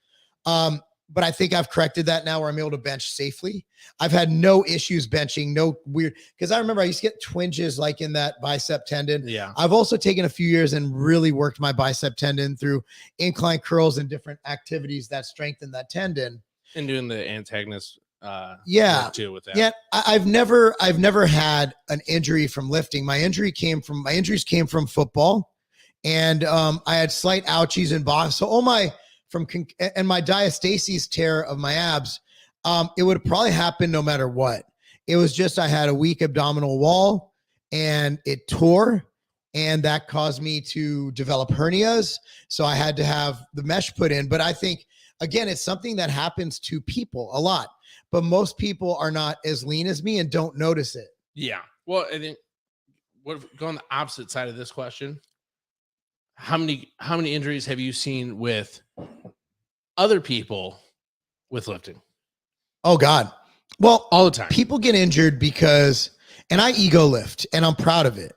But I think I've corrected that now where I'm able to bench safely. I've had no issues benching, no weird, because I remember I used to get twinges like in that bicep tendon. Yeah. I've also taken a few years and really worked my bicep tendon through incline curls and different activities that strengthen that tendon. And doing the antagonist too with that. Yeah. I've never had an injury from lifting. My injuries came from football, and I had slight ouchies in box. So all my and my diastasis tear of my abs, it would probably happen no matter what. It was just I had a weak abdominal wall and it tore, and that caused me to develop hernias. So I had to have the mesh put in. But I think, again, it's something that happens to people a lot, but most people are not as lean as me and don't notice it. Yeah. Well, I think go on the opposite side of this question. How many injuries have you seen with other people with lifting? Oh God. Well, All the time. People get injured because, and I ego lift and I'm proud of it.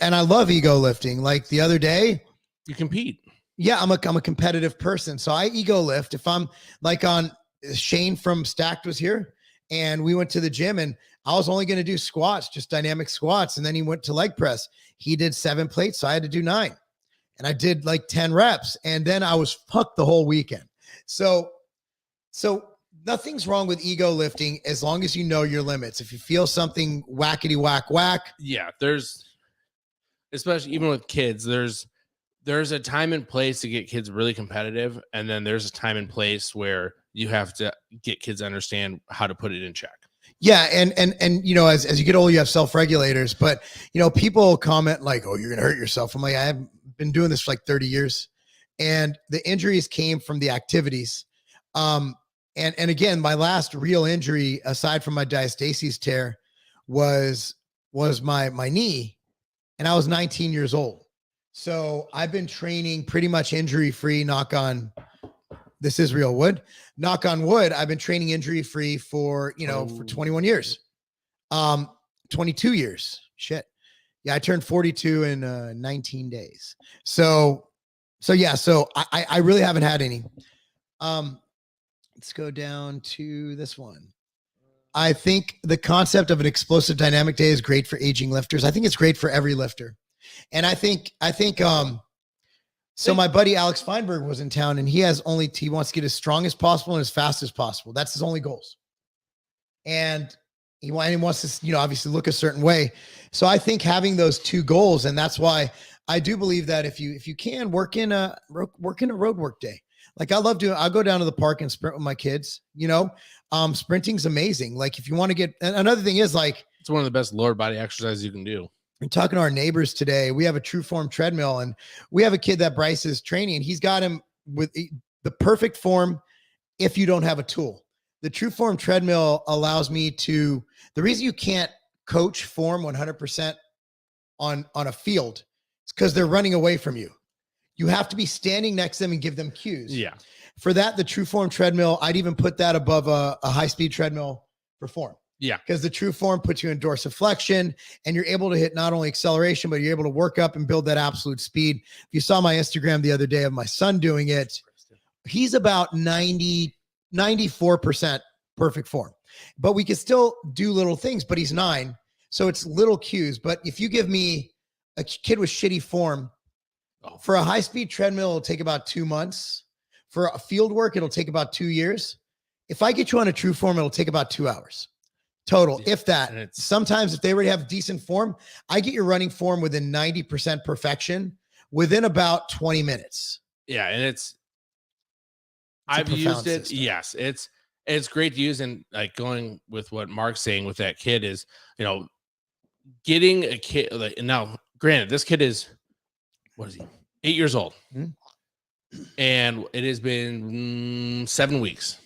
And I love ego lifting. Like the other day, You compete. yeah, I'm a competitive person. So I ego lift. If I'm like Shane from Stacked was here and we went to the gym and I was only going to do squats, just dynamic squats. And then he went to leg press. He did 7 plates. So I had to do 9 and I did like 10 reps. And then I was fucked the whole weekend. So nothing's wrong with ego lifting as long as you know your limits. If you feel something whackety whack. Yeah. There's, especially even with kids, there's a time and place to get kids really competitive. And then there's a time and place where you have to get kids to understand how to put it in check. Yeah. And you know, as you get older, you have self-regulators, but you know, people comment like, oh, you're going to hurt yourself. I'm like, I've been doing this for like 30 years and the injuries came from the activities. And again, my last real injury, aside from my diastasis tear, was my knee, and I was 19 years old. So I've been training pretty much injury-free. This is real wood. Knock on wood. I've been training injury-free for 21 years, 22 years. Shit. Yeah, I turned 42 in 19 days. So yeah. So I really haven't had any. Let's go down to this one. I think the concept of an explosive dynamic day is great for aging lifters. I think it's great for every lifter. And I think so my buddy Alex Feinberg was in town and he wants to get as strong as possible and as fast as possible. That's his only goals. And he wants to, obviously look a certain way. So I think having those two goals, and that's why I do believe that if you can work in a road work day. Like I'll go down to the park and sprint with my kids, sprinting's amazing. Like if you want to get, another thing is like, it's one of the best lower body exercises you can do. I'm talking to our neighbors today. We have a True Form treadmill and we have a kid that Bryce is training and he's got him with the perfect form. If you don't have a tool, the True Form treadmill allows me to, the reason you can't coach form 100% on a field is because they're running away from you. You have to be standing next to them and give them cues. Yeah. For that, the True Form treadmill, I'd even put that above a high-speed treadmill for form. Yeah. Because the True Form puts you in dorsiflexion and you're able to hit not only acceleration, but you're able to work up and build that absolute speed. If you saw my Instagram the other day of my son doing it, he's about 94% perfect form. But we can still do little things, but he's 9. So it's little cues. But if you give me a kid with shitty form, for a high-speed treadmill, it'll take about 2 months. For a field work, it'll take about 2 years. If I get you on a True Form, it'll take about 2 hours total, if that. Sometimes if they already have decent form, I get your running form within 90% perfection within about 20 minutes. Yeah, and I've used it. System. Yes, it's great to use. And like going with what Mark's saying with that kid is, getting a kid. Now, granted, this kid is, what is he? 8 years old. Mm-hmm. And it has been 7 weeks.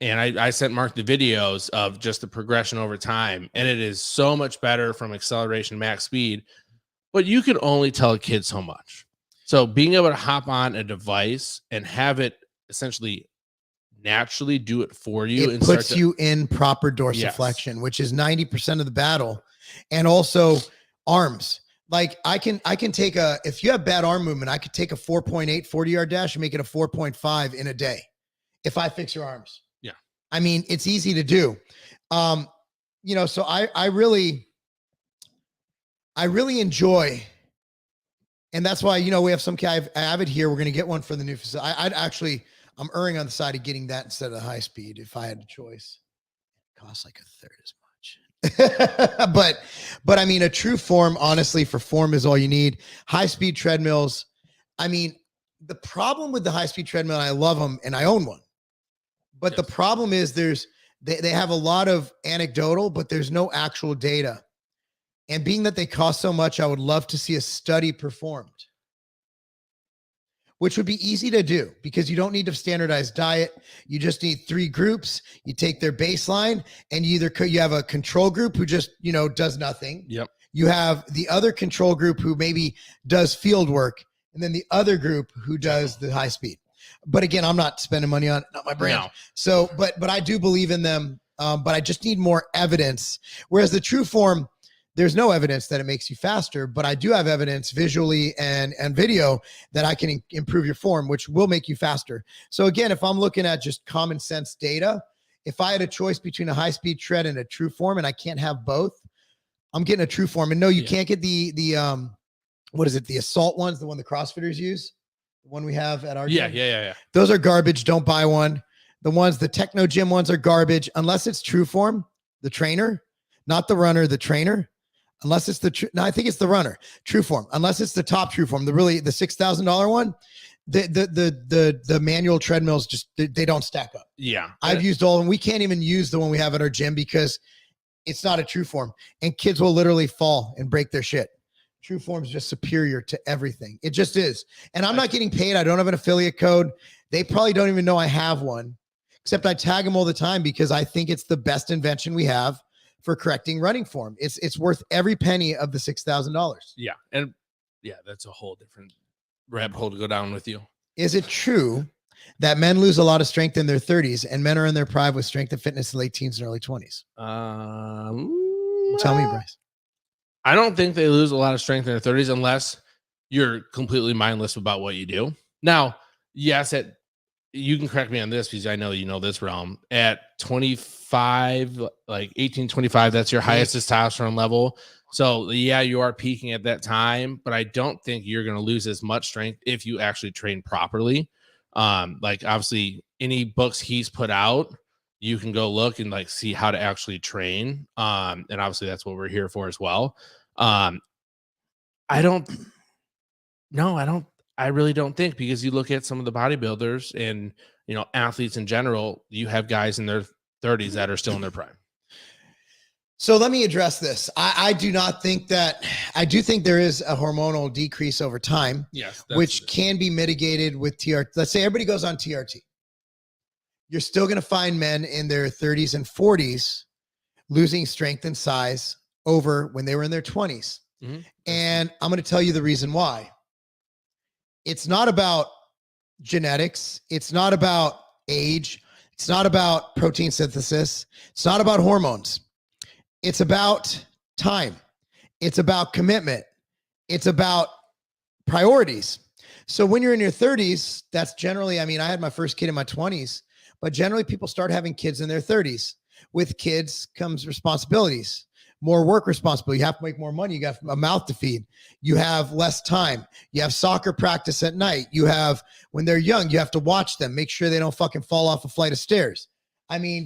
And I sent Mark the videos of just the progression over time. And it is so much better from acceleration, max speed. But you can only tell a kid so much. So being able to hop on a device and have it essentially naturally do it for you. It puts you in proper dorsiflexion, which is 90% of the battle. And also arms. Like I can take if you have bad arm movement, I could take a 4.8 40-yard dash and make it a 4.5 in a day. If I fix your arms. Yeah. I mean, it's easy to do. So I really enjoy, and that's why, we have some guy Avid here. We're going to get one for the new facility. I'm erring on the side of getting that instead of the high speed. If I had a choice, it costs like a third as much. but I mean, a True Form, honestly, for form is all you need. High speed treadmills. I mean, the problem with the high-speed treadmill, and I love them and I own one, but the problem is they have a lot of anecdotal, but there's no actual data. And being that they cost so much, I would love to see a study performed, which would be easy to do because you don't need a standardized diet. You just need 3 groups. You take their baseline, and you have a control group who just, does nothing. Yep. You have the other control group who maybe does field work, and then the other group who does the high speed. But again, I'm not spending money on it, not my brand. No. So, but I do believe in them. But I just need more evidence. Whereas the True Form, there's no evidence that it makes you faster, but I do have evidence visually and video that I can improve your form, which will make you faster. So again, if I'm looking at just common sense data, if I had a choice between a high speed tread and a True Form, and I can't have both, I'm getting a True Form. And no, you can't get the what is it? The Assault ones, the one the CrossFitters use, the one we have at our gym. Yeah. Those are garbage. Don't buy one. The Techno Gym ones are garbage unless it's True Form, the trainer, not the runner, the trainer. Unless it's I think it's the runner, True Form. Unless it's the top True Form, the $6,000 one, the manual treadmills just they don't stack up. Yeah, I've used all, and we can't even use the one we have at our gym because it's not a True Form, and kids will literally fall and break their shit. True Form is just superior to everything. It just is, and I'm not getting paid. I don't have an affiliate code. They probably don't even know I have one, except I tag them all the time because I think it's the best invention we have for correcting running form. It's worth every penny of the $6,000. Yeah. And that's a whole different rabbit hole to go down with you. Is it true that men lose a lot of strength in their 30s and men are in their prime with strength and fitness in late teens and early 20s? Tell me, Bryce. I don't think they lose a lot of strength in their 30s unless you're completely mindless about what you do. Now, yes, you can correct me on this because I know you know this realm. At 25, like 18, 25, that's your highest testosterone level. So yeah, you are peaking at that time, but I don't think you're going to lose as much strength if you actually train properly. Like obviously any books he's put out, you can go look and like see how to actually train. And obviously that's what we're here for as well. I really don't think, because you look at some of the bodybuilders and, athletes in general, you have guys in their 30s that are still in their prime. So let me address this. I do not think that, I do think there is a hormonal decrease over time, yes, which can be mitigated with TRT. Let's say everybody goes on TRT. You're still going to find men in their 30s and 40s losing strength and size over when they were in their 20s. Mm-hmm. And I'm going to tell you the reason why. It's not about genetics. It's not about age. It's not about protein synthesis. It's not about hormones. It's about time. It's about commitment. It's about priorities. So when you're in your 30s, that's generally, I had my first kid in my 20s, but generally people start having kids in their 30s. With kids comes responsibilities. More work responsibility. You have to make more money. You got a mouth to feed. You have less time. You have soccer practice at night. You have, when they're young, you have to watch them, make sure they don't fucking fall off a flight of stairs.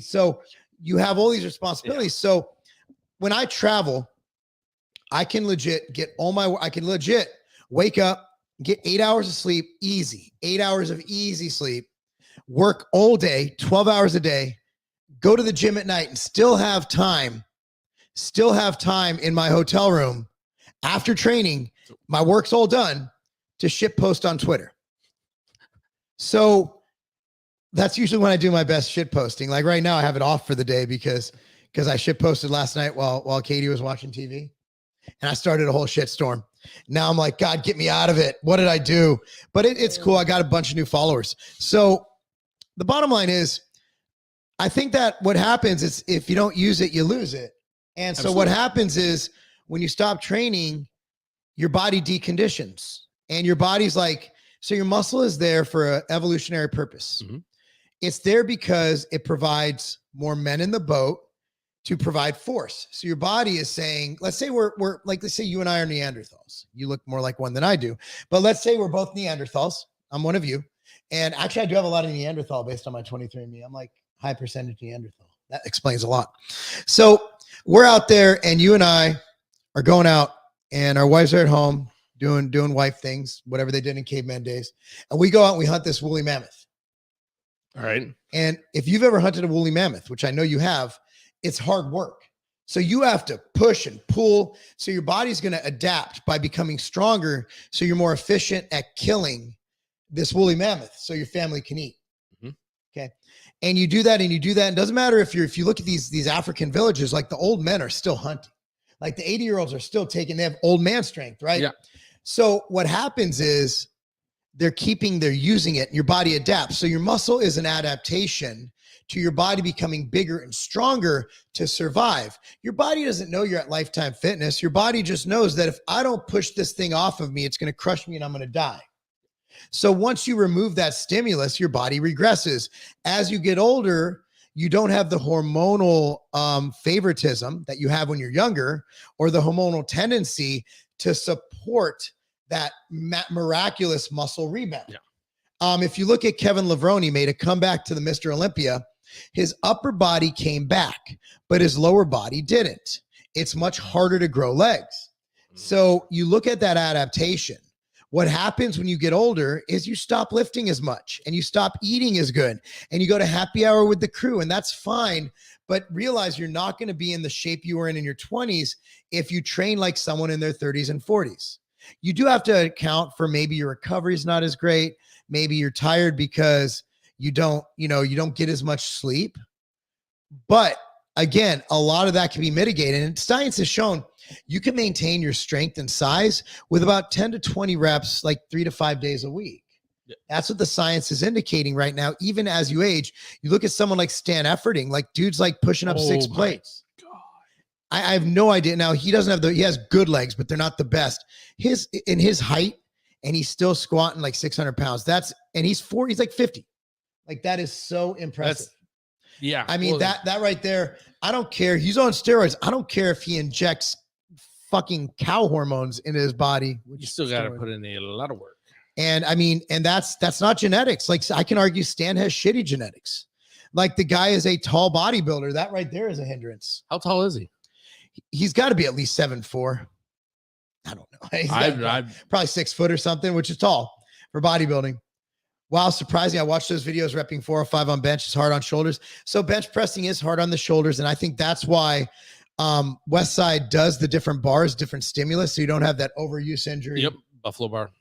So you have all these responsibilities. Yeah. So when I travel, I can legit wake up, get 8 hours of sleep, easy, 8 hours of easy sleep, work all day, 12 hours a day, go to the gym at night and still have time in my hotel room after training, my work's all done, to shit post on Twitter. So that's usually when I do my best shit posting. Like right now I have it off for the day because I shit posted last night while Katie was watching TV, and I started a whole shit storm. Now I'm like, God, get me out of it. What did I do? But it's cool. I got a bunch of new followers. So the bottom line is, I think that what happens is if you don't use it, you lose it. And so Absolutely. What happens is when you stop training, your body deconditions, and your body's like, so your muscle is there for an evolutionary purpose. Mm-hmm. It's there because it provides more men in the boat to provide force. So your body is saying, let's say let's say you and I are Neanderthals. You look more like one than I do, but let's say we're both Neanderthals. I'm one of you. And actually I do have a lot of Neanderthal based on my 23andMe. I'm like high percentage Neanderthal. That explains a lot. So we're out there and you and I are going out and our wives are at home doing wife things, whatever they did in caveman days. And we go out and we hunt this woolly mammoth. All right. And if you've ever hunted a woolly mammoth, which I know you have, it's hard work. So you have to push and pull. So your body's going to adapt by becoming stronger. So you're more efficient at killing this woolly mammoth so your family can eat. Mhm. Okay. And you do that and you do that. It doesn't matter if you look at these African villages, like the old men are still hunting. Like the 80-year-olds are still they have old man strength, right? Yeah. So what happens is they're using it. And your body adapts. So your muscle is an adaptation to your body becoming bigger and stronger to survive. Your body doesn't know you're at Lifetime Fitness. Your body just knows that if I don't push this thing off of me, it's going to crush me and I'm going to die. So once you remove that stimulus, your body regresses. As you get older, you don't have the hormonal favoritism that you have when you're younger, or the hormonal tendency to support that miraculous muscle rebound. Yeah. If you look at Kevin Levrone, made a comeback to the Mr. Olympia. His upper body came back, but his lower body didn't. It's much harder to grow legs. So you look at that adaptation. What happens when you get older is you stop lifting as much and you stop eating as good and you go to happy hour with the crew, and that's fine. But realize you're not going to be in the shape you were in your 20s if you train like someone in their 30s and 40s. You do have to account for maybe your recovery is not as great. Maybe you're tired because you don't get as much sleep. But again, a lot of that can be mitigated. And science has shown you can maintain your strength and size with about 10 to 20 reps, like 3 to 5 days a week. Yeah. That's what the science is indicating right now. Even as you age, you look at someone like Stan Efferding, like dude's like pushing up 6 plates. I have no idea. Now he doesn't have he has good legs, but they're not the best. His height, and he's still squatting like 600 pounds. And he's like 50. Like that is so impressive. Yeah. I mean, that right there, I don't care. He's on steroids. I don't care if he injects fucking cow hormones into his body. You still got to put in a lot of work. And I mean, and that's not genetics. Like I can argue Stan has shitty genetics. Like the guy is a tall bodybuilder. That right there is a hindrance. How tall is he? He's got to be at least 7'4". I don't know. He's probably 6 foot or something, which is tall for bodybuilding. Wow, surprising. I watched those videos repping 405 on bench. It's hard on shoulders. So bench pressing is hard on the shoulders. And I think that's why Westside does the different bars, different stimulus, so you don't have that overuse injury. Yep. Buffalo bar.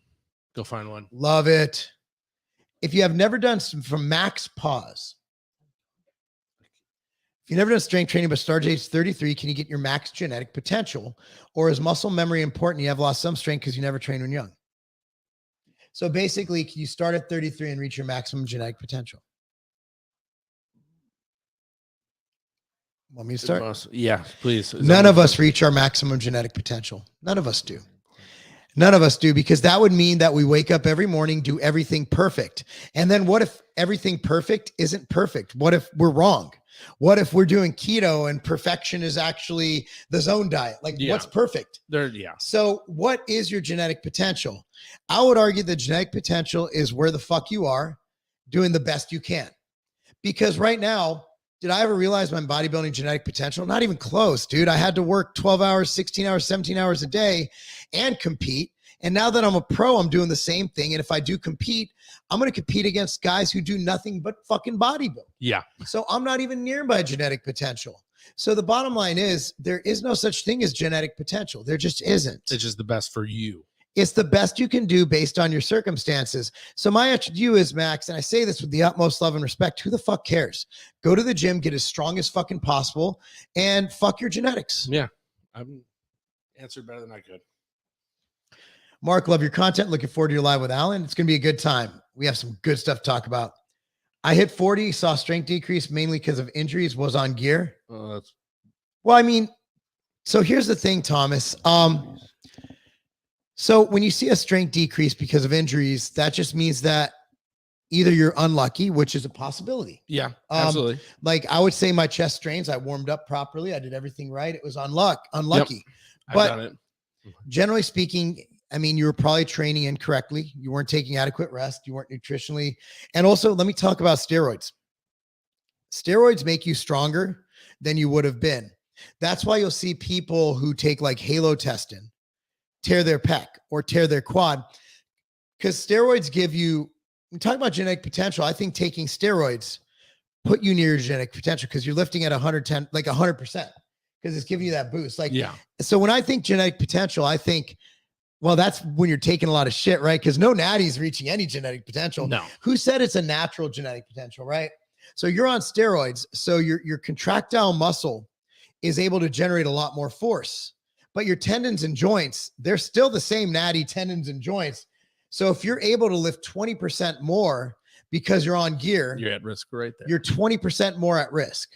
Go find one. Love it. If you have never done some from Max Pause, if you've never done strength training but start age 33, can you get your max genetic potential? Or is muscle memory important? You have lost some strength because you never trained when young. So basically, can you start at 33 and reach your maximum genetic potential? Want me to start? Yeah, please. None of us reach our maximum genetic potential. None of us do. None of us do, because that would mean that we wake up every morning, do everything perfect. And then what if everything perfect isn't perfect? What if we're wrong? What if we're doing keto and perfection is actually the zone diet? Like what's perfect? So what is your genetic potential? I would argue the genetic potential is where the fuck you are doing the best you can. Because right now, did I ever realize my bodybuilding genetic potential? Not even close, dude. I had to work 12 hours, 16 hours, 17 hours a day and compete. And now that I'm a pro, I'm doing the same thing. And if I do compete, I'm going to compete against guys who do nothing but fucking bodybuild. Yeah. So I'm not even near my genetic potential. So the bottom line is there is no such thing as genetic potential. There just isn't. It's just the best for you. It's the best you can do based on your circumstances. So my answer to you is, Max, and I say this with the utmost love and respect, who the fuck cares? Go to the gym, get as strong as fucking possible, and fuck your genetics. Yeah. I'm answered better than I could. Mark, love your content. Looking forward to your live with Alan. It's going to be a good time. We have some good stuff to talk about. I hit 40, saw strength decrease mainly because of injuries, was on gear. Well, I mean, so here's the thing, Thomas. So when you see a strength decrease because of injuries, that just means that either you're unlucky, which is a possibility. Yeah, absolutely. Like I would say my chest strains, I warmed up properly. I did everything right. It was unlucky. Yep. But I've done it. Generally speaking, I mean, you were probably training incorrectly. You weren't taking adequate rest. You weren't nutritionally. And also, let me talk about steroids. Steroids make you stronger than you would have been. That's why you'll see people who take like halotestin tear their pec or tear their quad. Because steroids give you, we talk about genetic potential. I think taking steroids put you near your genetic potential because you're lifting at 110, like 100%, because it's giving you that boost. Like, Yeah. So when I think genetic potential, I think, well, that's when you're taking a lot of shit, right? Because no natty's reaching any genetic potential. No. Who said it's a natural genetic potential, right? So you're on steroids. So your contractile muscle is able to generate a lot more force, but your tendons and joints, they're still the same natty tendons and joints. So if you're able to lift 20% more because you're on gear, You're at risk right there. you're 20% more at risk,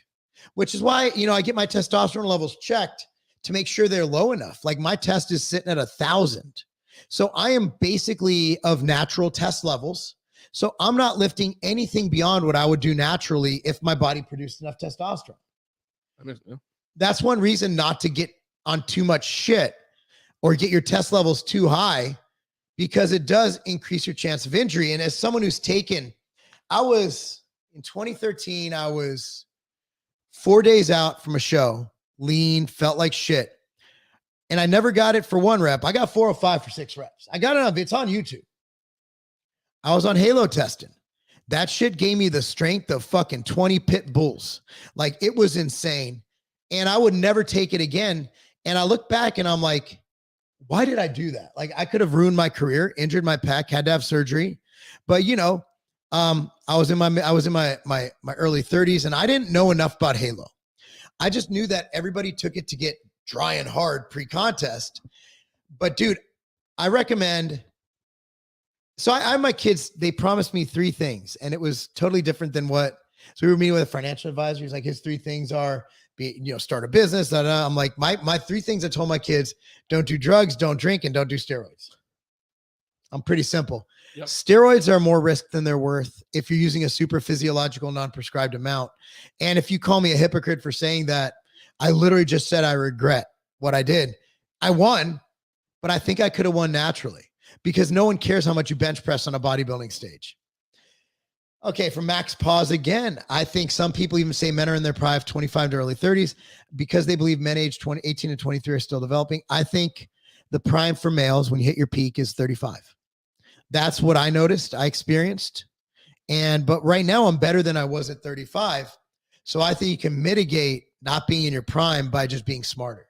which is why, I get my testosterone levels checked to make sure they're low enough. Like my test is sitting at 1,000. So I am basically of natural test levels. So I'm not lifting anything beyond what I would do naturally if my body produced enough testosterone. That's one reason not to get on too much shit or get your test levels too high, because it does increase your chance of injury. And as someone who's taken, in 2013, I was 4 days out from a show, lean, felt like shit. And I never got it for 1 rep. I got 405 for 6 reps. I got it on, it's on YouTube. I was on Halo testing. That shit gave me the strength of fucking 20 pit bulls. Like it was insane. And I would never take it again. And I look back and I'm like, why did I do that? Like I could have ruined my career, injured my pec, had to have surgery. But I was in my early 30s and I didn't know enough about Halo. I just knew that everybody took it to get dry and hard pre-contest. But dude, I recommend. So I have my kids, they promised me 3 things and it was totally different than what. So we were meeting with a financial advisor. He's like, his 3 things are start a business. I'm like, my 3 things I told my kids: don't do drugs, don't drink, and don't do steroids. I'm pretty simple. Yep. Steroids are more risk than they're worth if you're using a super physiological, non-prescribed amount. And if you call me a hypocrite for saying that, I literally just said I regret what I did. I won, but I think I could have won naturally because no one cares how much you bench press on a bodybuilding stage. Okay, from Max Pause again. I think some people even say men are in their prime, 25 to early 30s, because they believe men aged 18 to 23 are still developing. I think the prime for males when you hit your peak is 35. That's what I noticed, I experienced. But right now I'm better than I was at 35. So I think you can mitigate not being in your prime by just being smarter.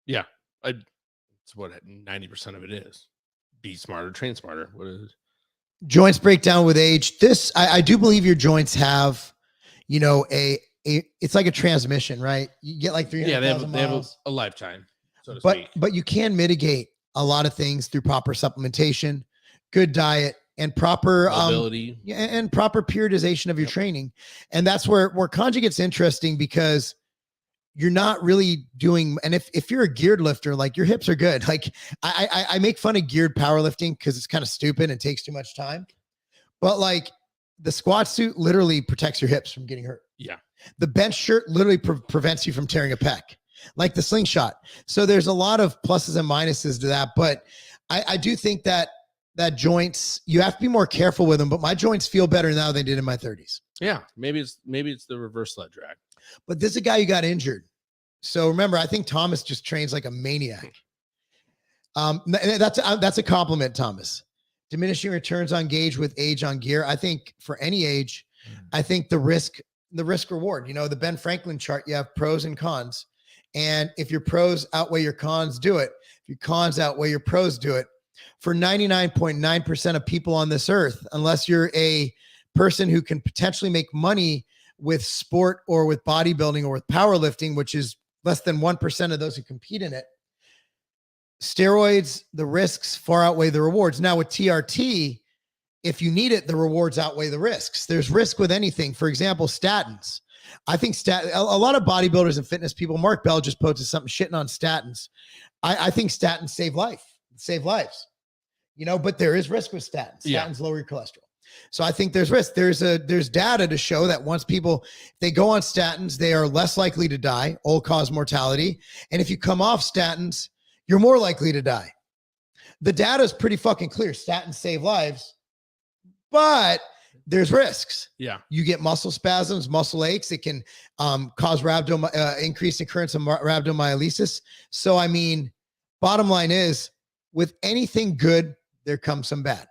Yeah. It's what 90% of it is. Be smarter, train smarter. What is it? Joints break down with age. I do believe your joints have, it's like a transmission, right? You get like 300,000 they have miles. A lifetime, so to speak. But you can mitigate a lot of things through proper supplementation, good diet, and proper mobility, and proper periodization of your training. And that's where conjugate's interesting, because you're not really doing, and if you're a geared lifter, like your hips are good. Like I make fun of geared powerlifting because it's kind of stupid and takes too much time. But like the squat suit literally protects your hips from getting hurt. Yeah. The bench shirt literally prevents you from tearing a pec, like the slingshot. So there's a lot of pluses and minuses to that. But I do think that joints, you have to be more careful with them. But my joints feel better now than they did in my 30s. Yeah. Maybe it's the reverse sled drag. But this is a guy who got injured. So remember, I think Thomas just trains like a maniac. That's a compliment, Thomas. Diminishing returns on gauge with age on gear. I think for any age, I think the risk reward, the Ben Franklin chart, you have pros and cons. And if your pros outweigh your cons, do it. If your cons outweigh your pros, do it. For 99.9% of people on this earth, unless you're a person who can potentially make money with sport or with bodybuilding or with powerlifting, which is less than 1% of those who compete in it, steroids, the risks far outweigh the rewards. Now with TRT, if you need it, the rewards outweigh the risks. There's risk with anything. For example, statins. I think a lot of bodybuilders and fitness people, Mark Bell just posted something shitting on statins. I think statins save lives, but there is risk with statins. Statins lower your cholesterol. So I think there's risk. There's data to show that once people, they go on statins, they are less likely to die, all-cause mortality. And if you come off statins, you're more likely to die. The data is pretty fucking clear. Statins save lives, but there's risks. Yeah. You get muscle spasms, muscle aches. It can cause increased occurrence of rhabdomyolysis. So, bottom line is, with anything good, there comes some bad.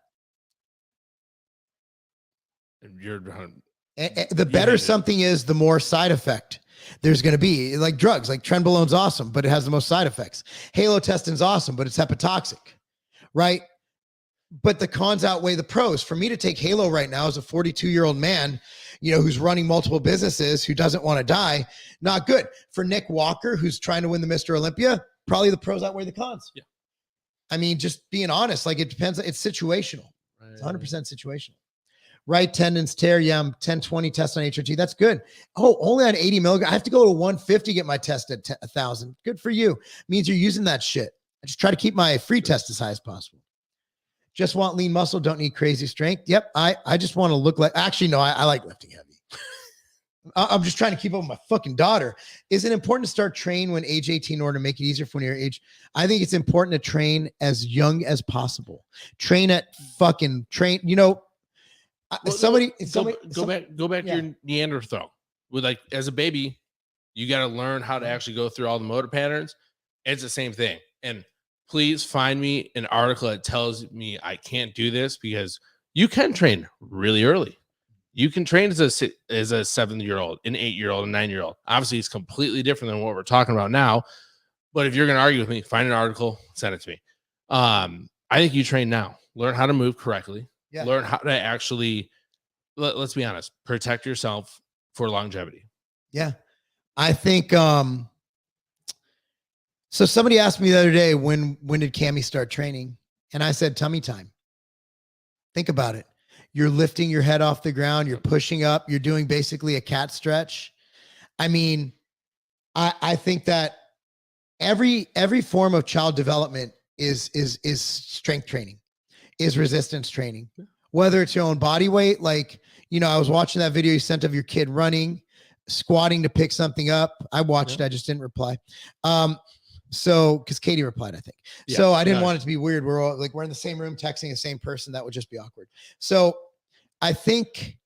You're The better something is, the more side effect there's going to be. Like drugs, like trenbolone's awesome, but it has the most side effects. Halotestin's awesome, but it's hepatotoxic, right? But the cons outweigh the pros. For me to take Halo right now as a 42-year-old man, you know, who's running multiple businesses, who doesn't want to die, not good. For Nick Walker, who's trying to win the Mr. Olympia, probably the pros outweigh the cons. Yeah. I mean, just being honest, like, it depends. It's situational. right. It's 100% situational. Right tendons tear. Yeah, I'm 1020 test on HRT. That's good. Oh, only on 80 milligrams. I have to go to 150 to get my test at 1,000. Good for you. Means you're using that shit. I just try to keep my free test as high as possible. Just want lean muscle. Don't need crazy strength. Yep. I just want to look like, actually, no, I like lifting heavy. I'm just trying to keep up with my fucking daughter. Is it important to start train when age 18 in order to make it easier for when you're age? I think it's important to train as young as possible. Train, you know, go back yeah. to your Neanderthal. With, like, as a baby, you got to learn how to actually go through all the motor patterns. It's the same thing. And please find me an article that tells me I can't do this, because you can train really early. You can train as a 7-year-old, an 8-year-old, a 9-year-old. Obviously, it's completely different than what we're talking about now. But if you're going to argue with me, find an article, send it to me. I think you train now. Learn how to move correctly. Yeah. Learn how to actually, let's be honest, protect yourself for longevity. Yeah. I think, so somebody asked me the other day, when did Cami start training? And I said, tummy time. Think about it. You're lifting your head off the ground. You're pushing up. You're doing basically a cat stretch. I mean, I think that every form of child development is strength training, is resistance training, whether it's your own body weight. Like, you know, I was watching that video you sent of your kid running, squatting to pick something up. I watched it. I just didn't reply. So, because Katie replied, I think. Yeah, so I didn't want it to be weird. We're all like, we're in the same room texting the same person. That would just be awkward. So I think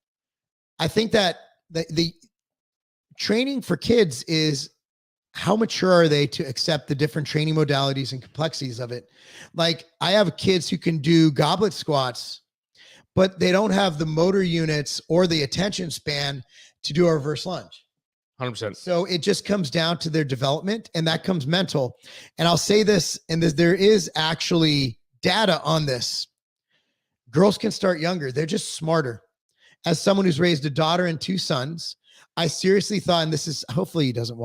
that the training for kids is, how mature are they to accept the different training modalities and complexities of it? Like, I have kids who can do goblet squats, but they don't have the motor units or the attention span to do a reverse lunge. 100%. So it just comes down to their development, and that comes mental. And I'll say this, and there is actually data on this. Girls can start younger. They're just smarter. As someone who's raised a daughter and 2 sons, I seriously thought, and this is, hopefully he doesn't,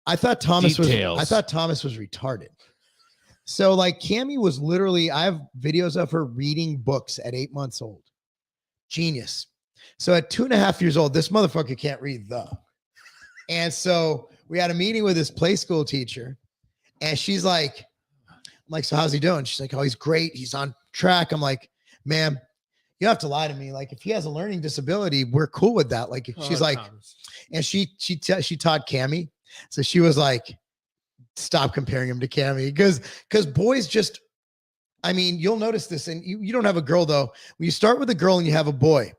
I thought Thomas was retarded. So, like, Cami was literally, I have videos of her reading books at 8 months old. Genius. So at 2.5 years old, this motherfucker can't read And so we had a meeting with his play school teacher, and she's like, I'm like, so how's he doing? She's like, oh, he's great. He's on track. I'm like, ma'am, you don't have to lie to me. Like, if he has a learning disability, we're cool with that. Like, she's like, Thomas. and she taught Cami. So she was like, stop comparing him to Cami, because boys just, I mean, you'll notice this, and you don't have a girl though. When you start with a girl and you have a boy,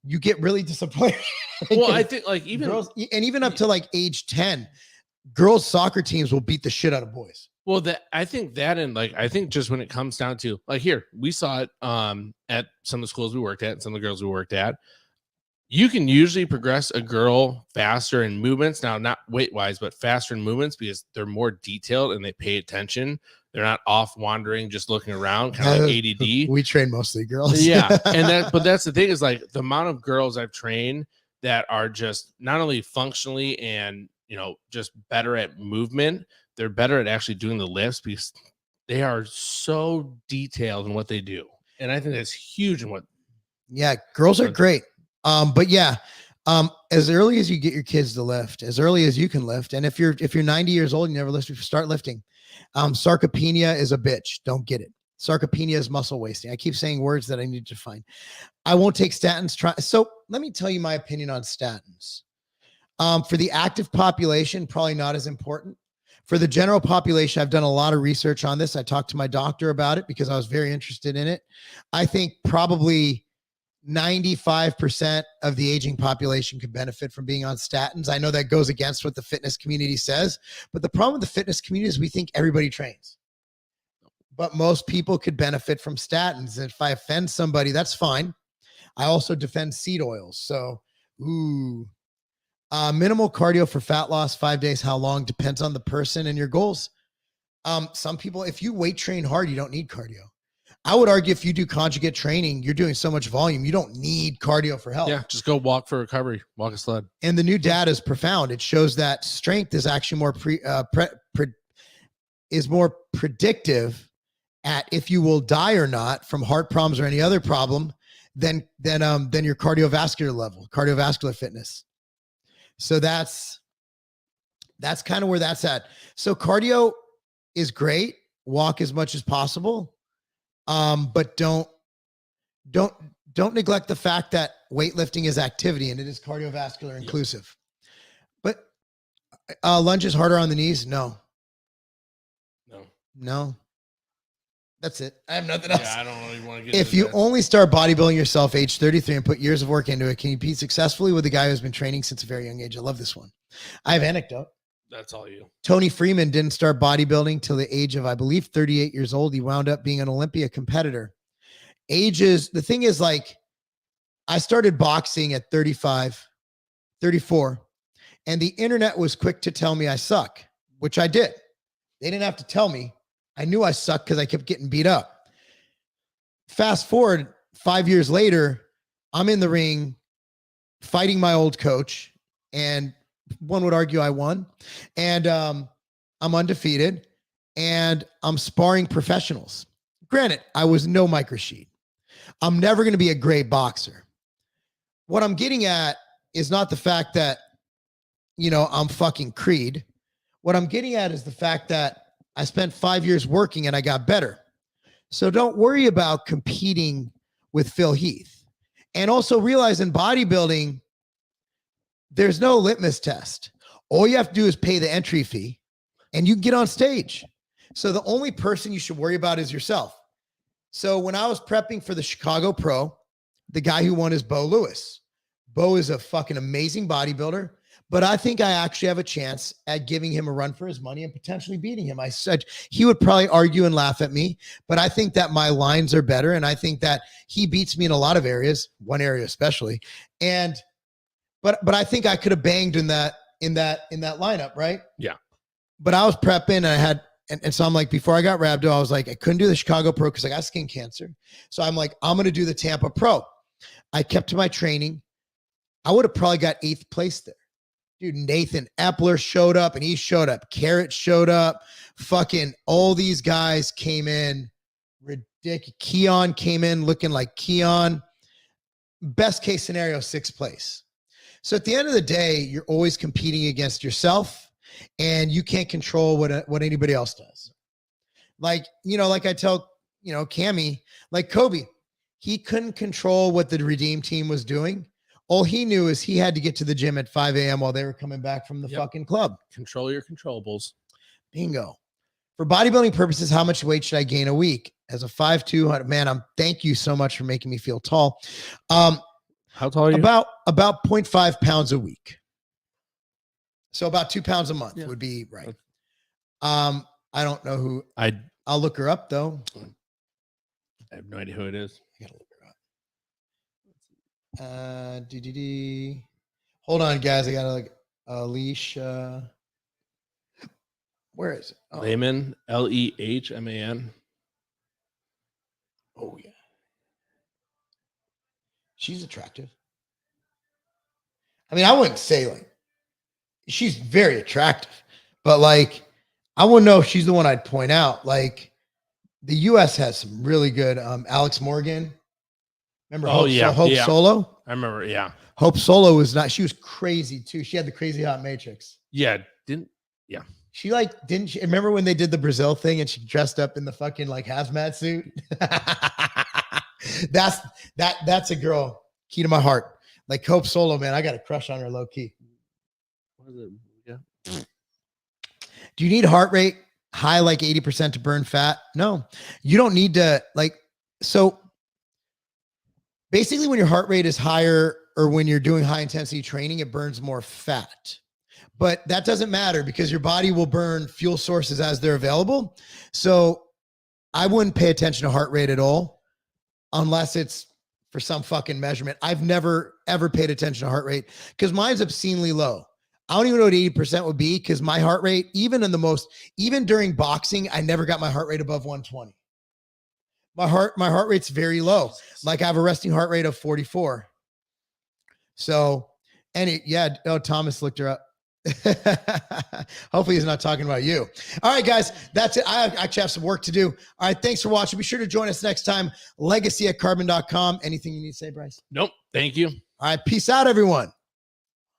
you get really disappointed. Well, I think, like, even girls, and even up to like age 10, girls' soccer teams will beat the shit out of boys. Well, I think just when it comes down to, like, here, we saw it at some of the schools we worked at, some of the girls we worked at. You can usually progress a girl faster in movements. Now, not weight wise, but faster in movements, because they're more detailed and they pay attention. They're not off wandering, just looking around, kind of like ADD. We train mostly girls. Yeah. But that's the thing, is, like, the amount of girls I've trained that are just not only functionally and, you know, just better at movement, they're better at actually doing the lifts, because they are so detailed in what they do. And I think that's huge in what. Yeah. Girls are great. But yeah, as early as you get your kids to lift, as early as you can lift. And if you're 90 years old and you never lifted, start lifting. Sarcopenia is a bitch. Don't get it. Sarcopenia is muscle wasting. I keep saying words that I need to find. I won't take statins. So let me tell you my opinion on statins. For the active population, probably not as important. For the general population, I've done a lot of research on this. I talked to my doctor about it because I was very interested in it. I think probably 95% of the aging population could benefit from being on statins. I know that goes against what the fitness community says, but the problem with the fitness community is we think everybody trains. but most people could benefit from statins. And if I offend somebody, that's fine. I also defend seed oils. So, minimal cardio for fat loss, 5 days. How long? Depends on the person and your goals. Some people, if you weight train hard, you don't need cardio. I would argue if you do conjugate training, you're doing so much volume, you don't need cardio for health. Yeah, just go walk for recovery, walk a sled. And the new data is profound. It shows that strength is actually more predictive at if you will die or not from heart problems or any other problem than your cardiovascular fitness. So that's kind of where that's at. So cardio is great. Walk as much as possible. But don't neglect the fact that weightlifting is activity and it is cardiovascular inclusive. But lunges harder on the knees? No. That's it. I have nothing else. Yeah, I don't really want to get. If you only start bodybuilding yourself age 33 and put years of work into it, can you compete successfully with a guy who's been training since a very young age? I love this one. I have an anecdote. That's all you. Tony Freeman didn't start bodybuilding till the age of, I believe, 38 years old. He wound up being an Olympia competitor. The thing is, like, I started boxing at 35, 34, and the internet was quick to tell me I suck, which I did. They didn't have to tell me. I knew I sucked because I kept getting beat up. Fast forward 5 years later, I'm in the ring fighting my old coach, and one would argue I won, and I'm undefeated, and I'm sparring professionals. Granted, I was no Mike Rashid. I'm never going to be a great boxer. What I'm getting at is not the fact that, I'm fucking Creed. What I'm getting at is the fact that I spent 5 years working and I got better. So don't worry about competing with Phil Heath. And also realize in bodybuilding, there's no litmus test. All you have to do is pay the entry fee and you can get on stage. So the only person you should worry about is yourself. So when I was prepping for the Chicago Pro, the guy who won is Bo Lewis. Bo is a fucking amazing bodybuilder, but I think I actually have a chance at giving him a run for his money and potentially beating him. I said he would probably argue and laugh at me, but I think that my lines are better. And I think that he beats me in a lot of areas, one area especially. But I think I could have banged in that lineup, right? Yeah. But I was prepping and I had, and so I'm like, before I got Rhabdo, I was like, I couldn't do the Chicago Pro because I got skin cancer. So I'm like, I'm going to do the Tampa Pro. I kept to my training. I would have probably got 8th place there. Dude, Nathan Epler showed up and he showed up. Carrot showed up. Fucking all these guys came in. Ridiculous. Keon came in looking like Keon. Best case scenario, 6th place. So at the end of the day, you're always competing against yourself and you can't control what anybody else does. Like I tell, Cammy, like Kobe, he couldn't control what the Redeem team was doing. All he knew is he had to get to the gym at 5 a.m. while they were coming back from the fucking club. Control your controllables. Bingo. For bodybuilding purposes, how much weight should I gain a week? As a 5'2", man, thank you so much for making me feel tall. How tall are you? About 0.5 pounds a week. So about 2 pounds a month would be right. I don't know who. I'll look her up though. I have no idea who it is. I gotta look her up. Hold on, guys. I gotta look. Alicia. Where is it? Oh. Lehman, Lehman. Oh yeah. She's attractive. I mean, I wouldn't say like she's very attractive, but like I wouldn't know if she's the one I'd point out. Like the US has some really good Alex Morgan. Remember Hope Solo? I remember, yeah. Hope Solo was not, she was crazy too. She had the crazy hot matrix. Yeah, She didn't she remember when they did the Brazil thing and she dressed up in the fucking like hazmat suit? That's a girl, key to my heart. Like Hope Solo, man, I got a crush on her low key. What is it? Yeah. Do you need heart rate high like 80% to burn fat? No, you don't need to so basically when your heart rate is higher or when you're doing high intensity training, it burns more fat. But that doesn't matter because your body will burn fuel sources as they're available. So I wouldn't pay attention to heart rate at all unless it's for some fucking measurement. I've never, ever paid attention to heart rate because mine's obscenely low. I don't even know what 80% would be because my heart rate, even during boxing, I never got my heart rate above 120. My heart rate's very low. Like I have a resting heart rate of 44. So, Thomas looked her up. Hopefully he's not talking about you. All right, guys, that's it. I actually have some work to do. All right, thanks for watching. Be sure to join us next time. Legacy@carbon.com. Anything you need to say, Bryce? Nope. Thank you. All right, peace out, everyone.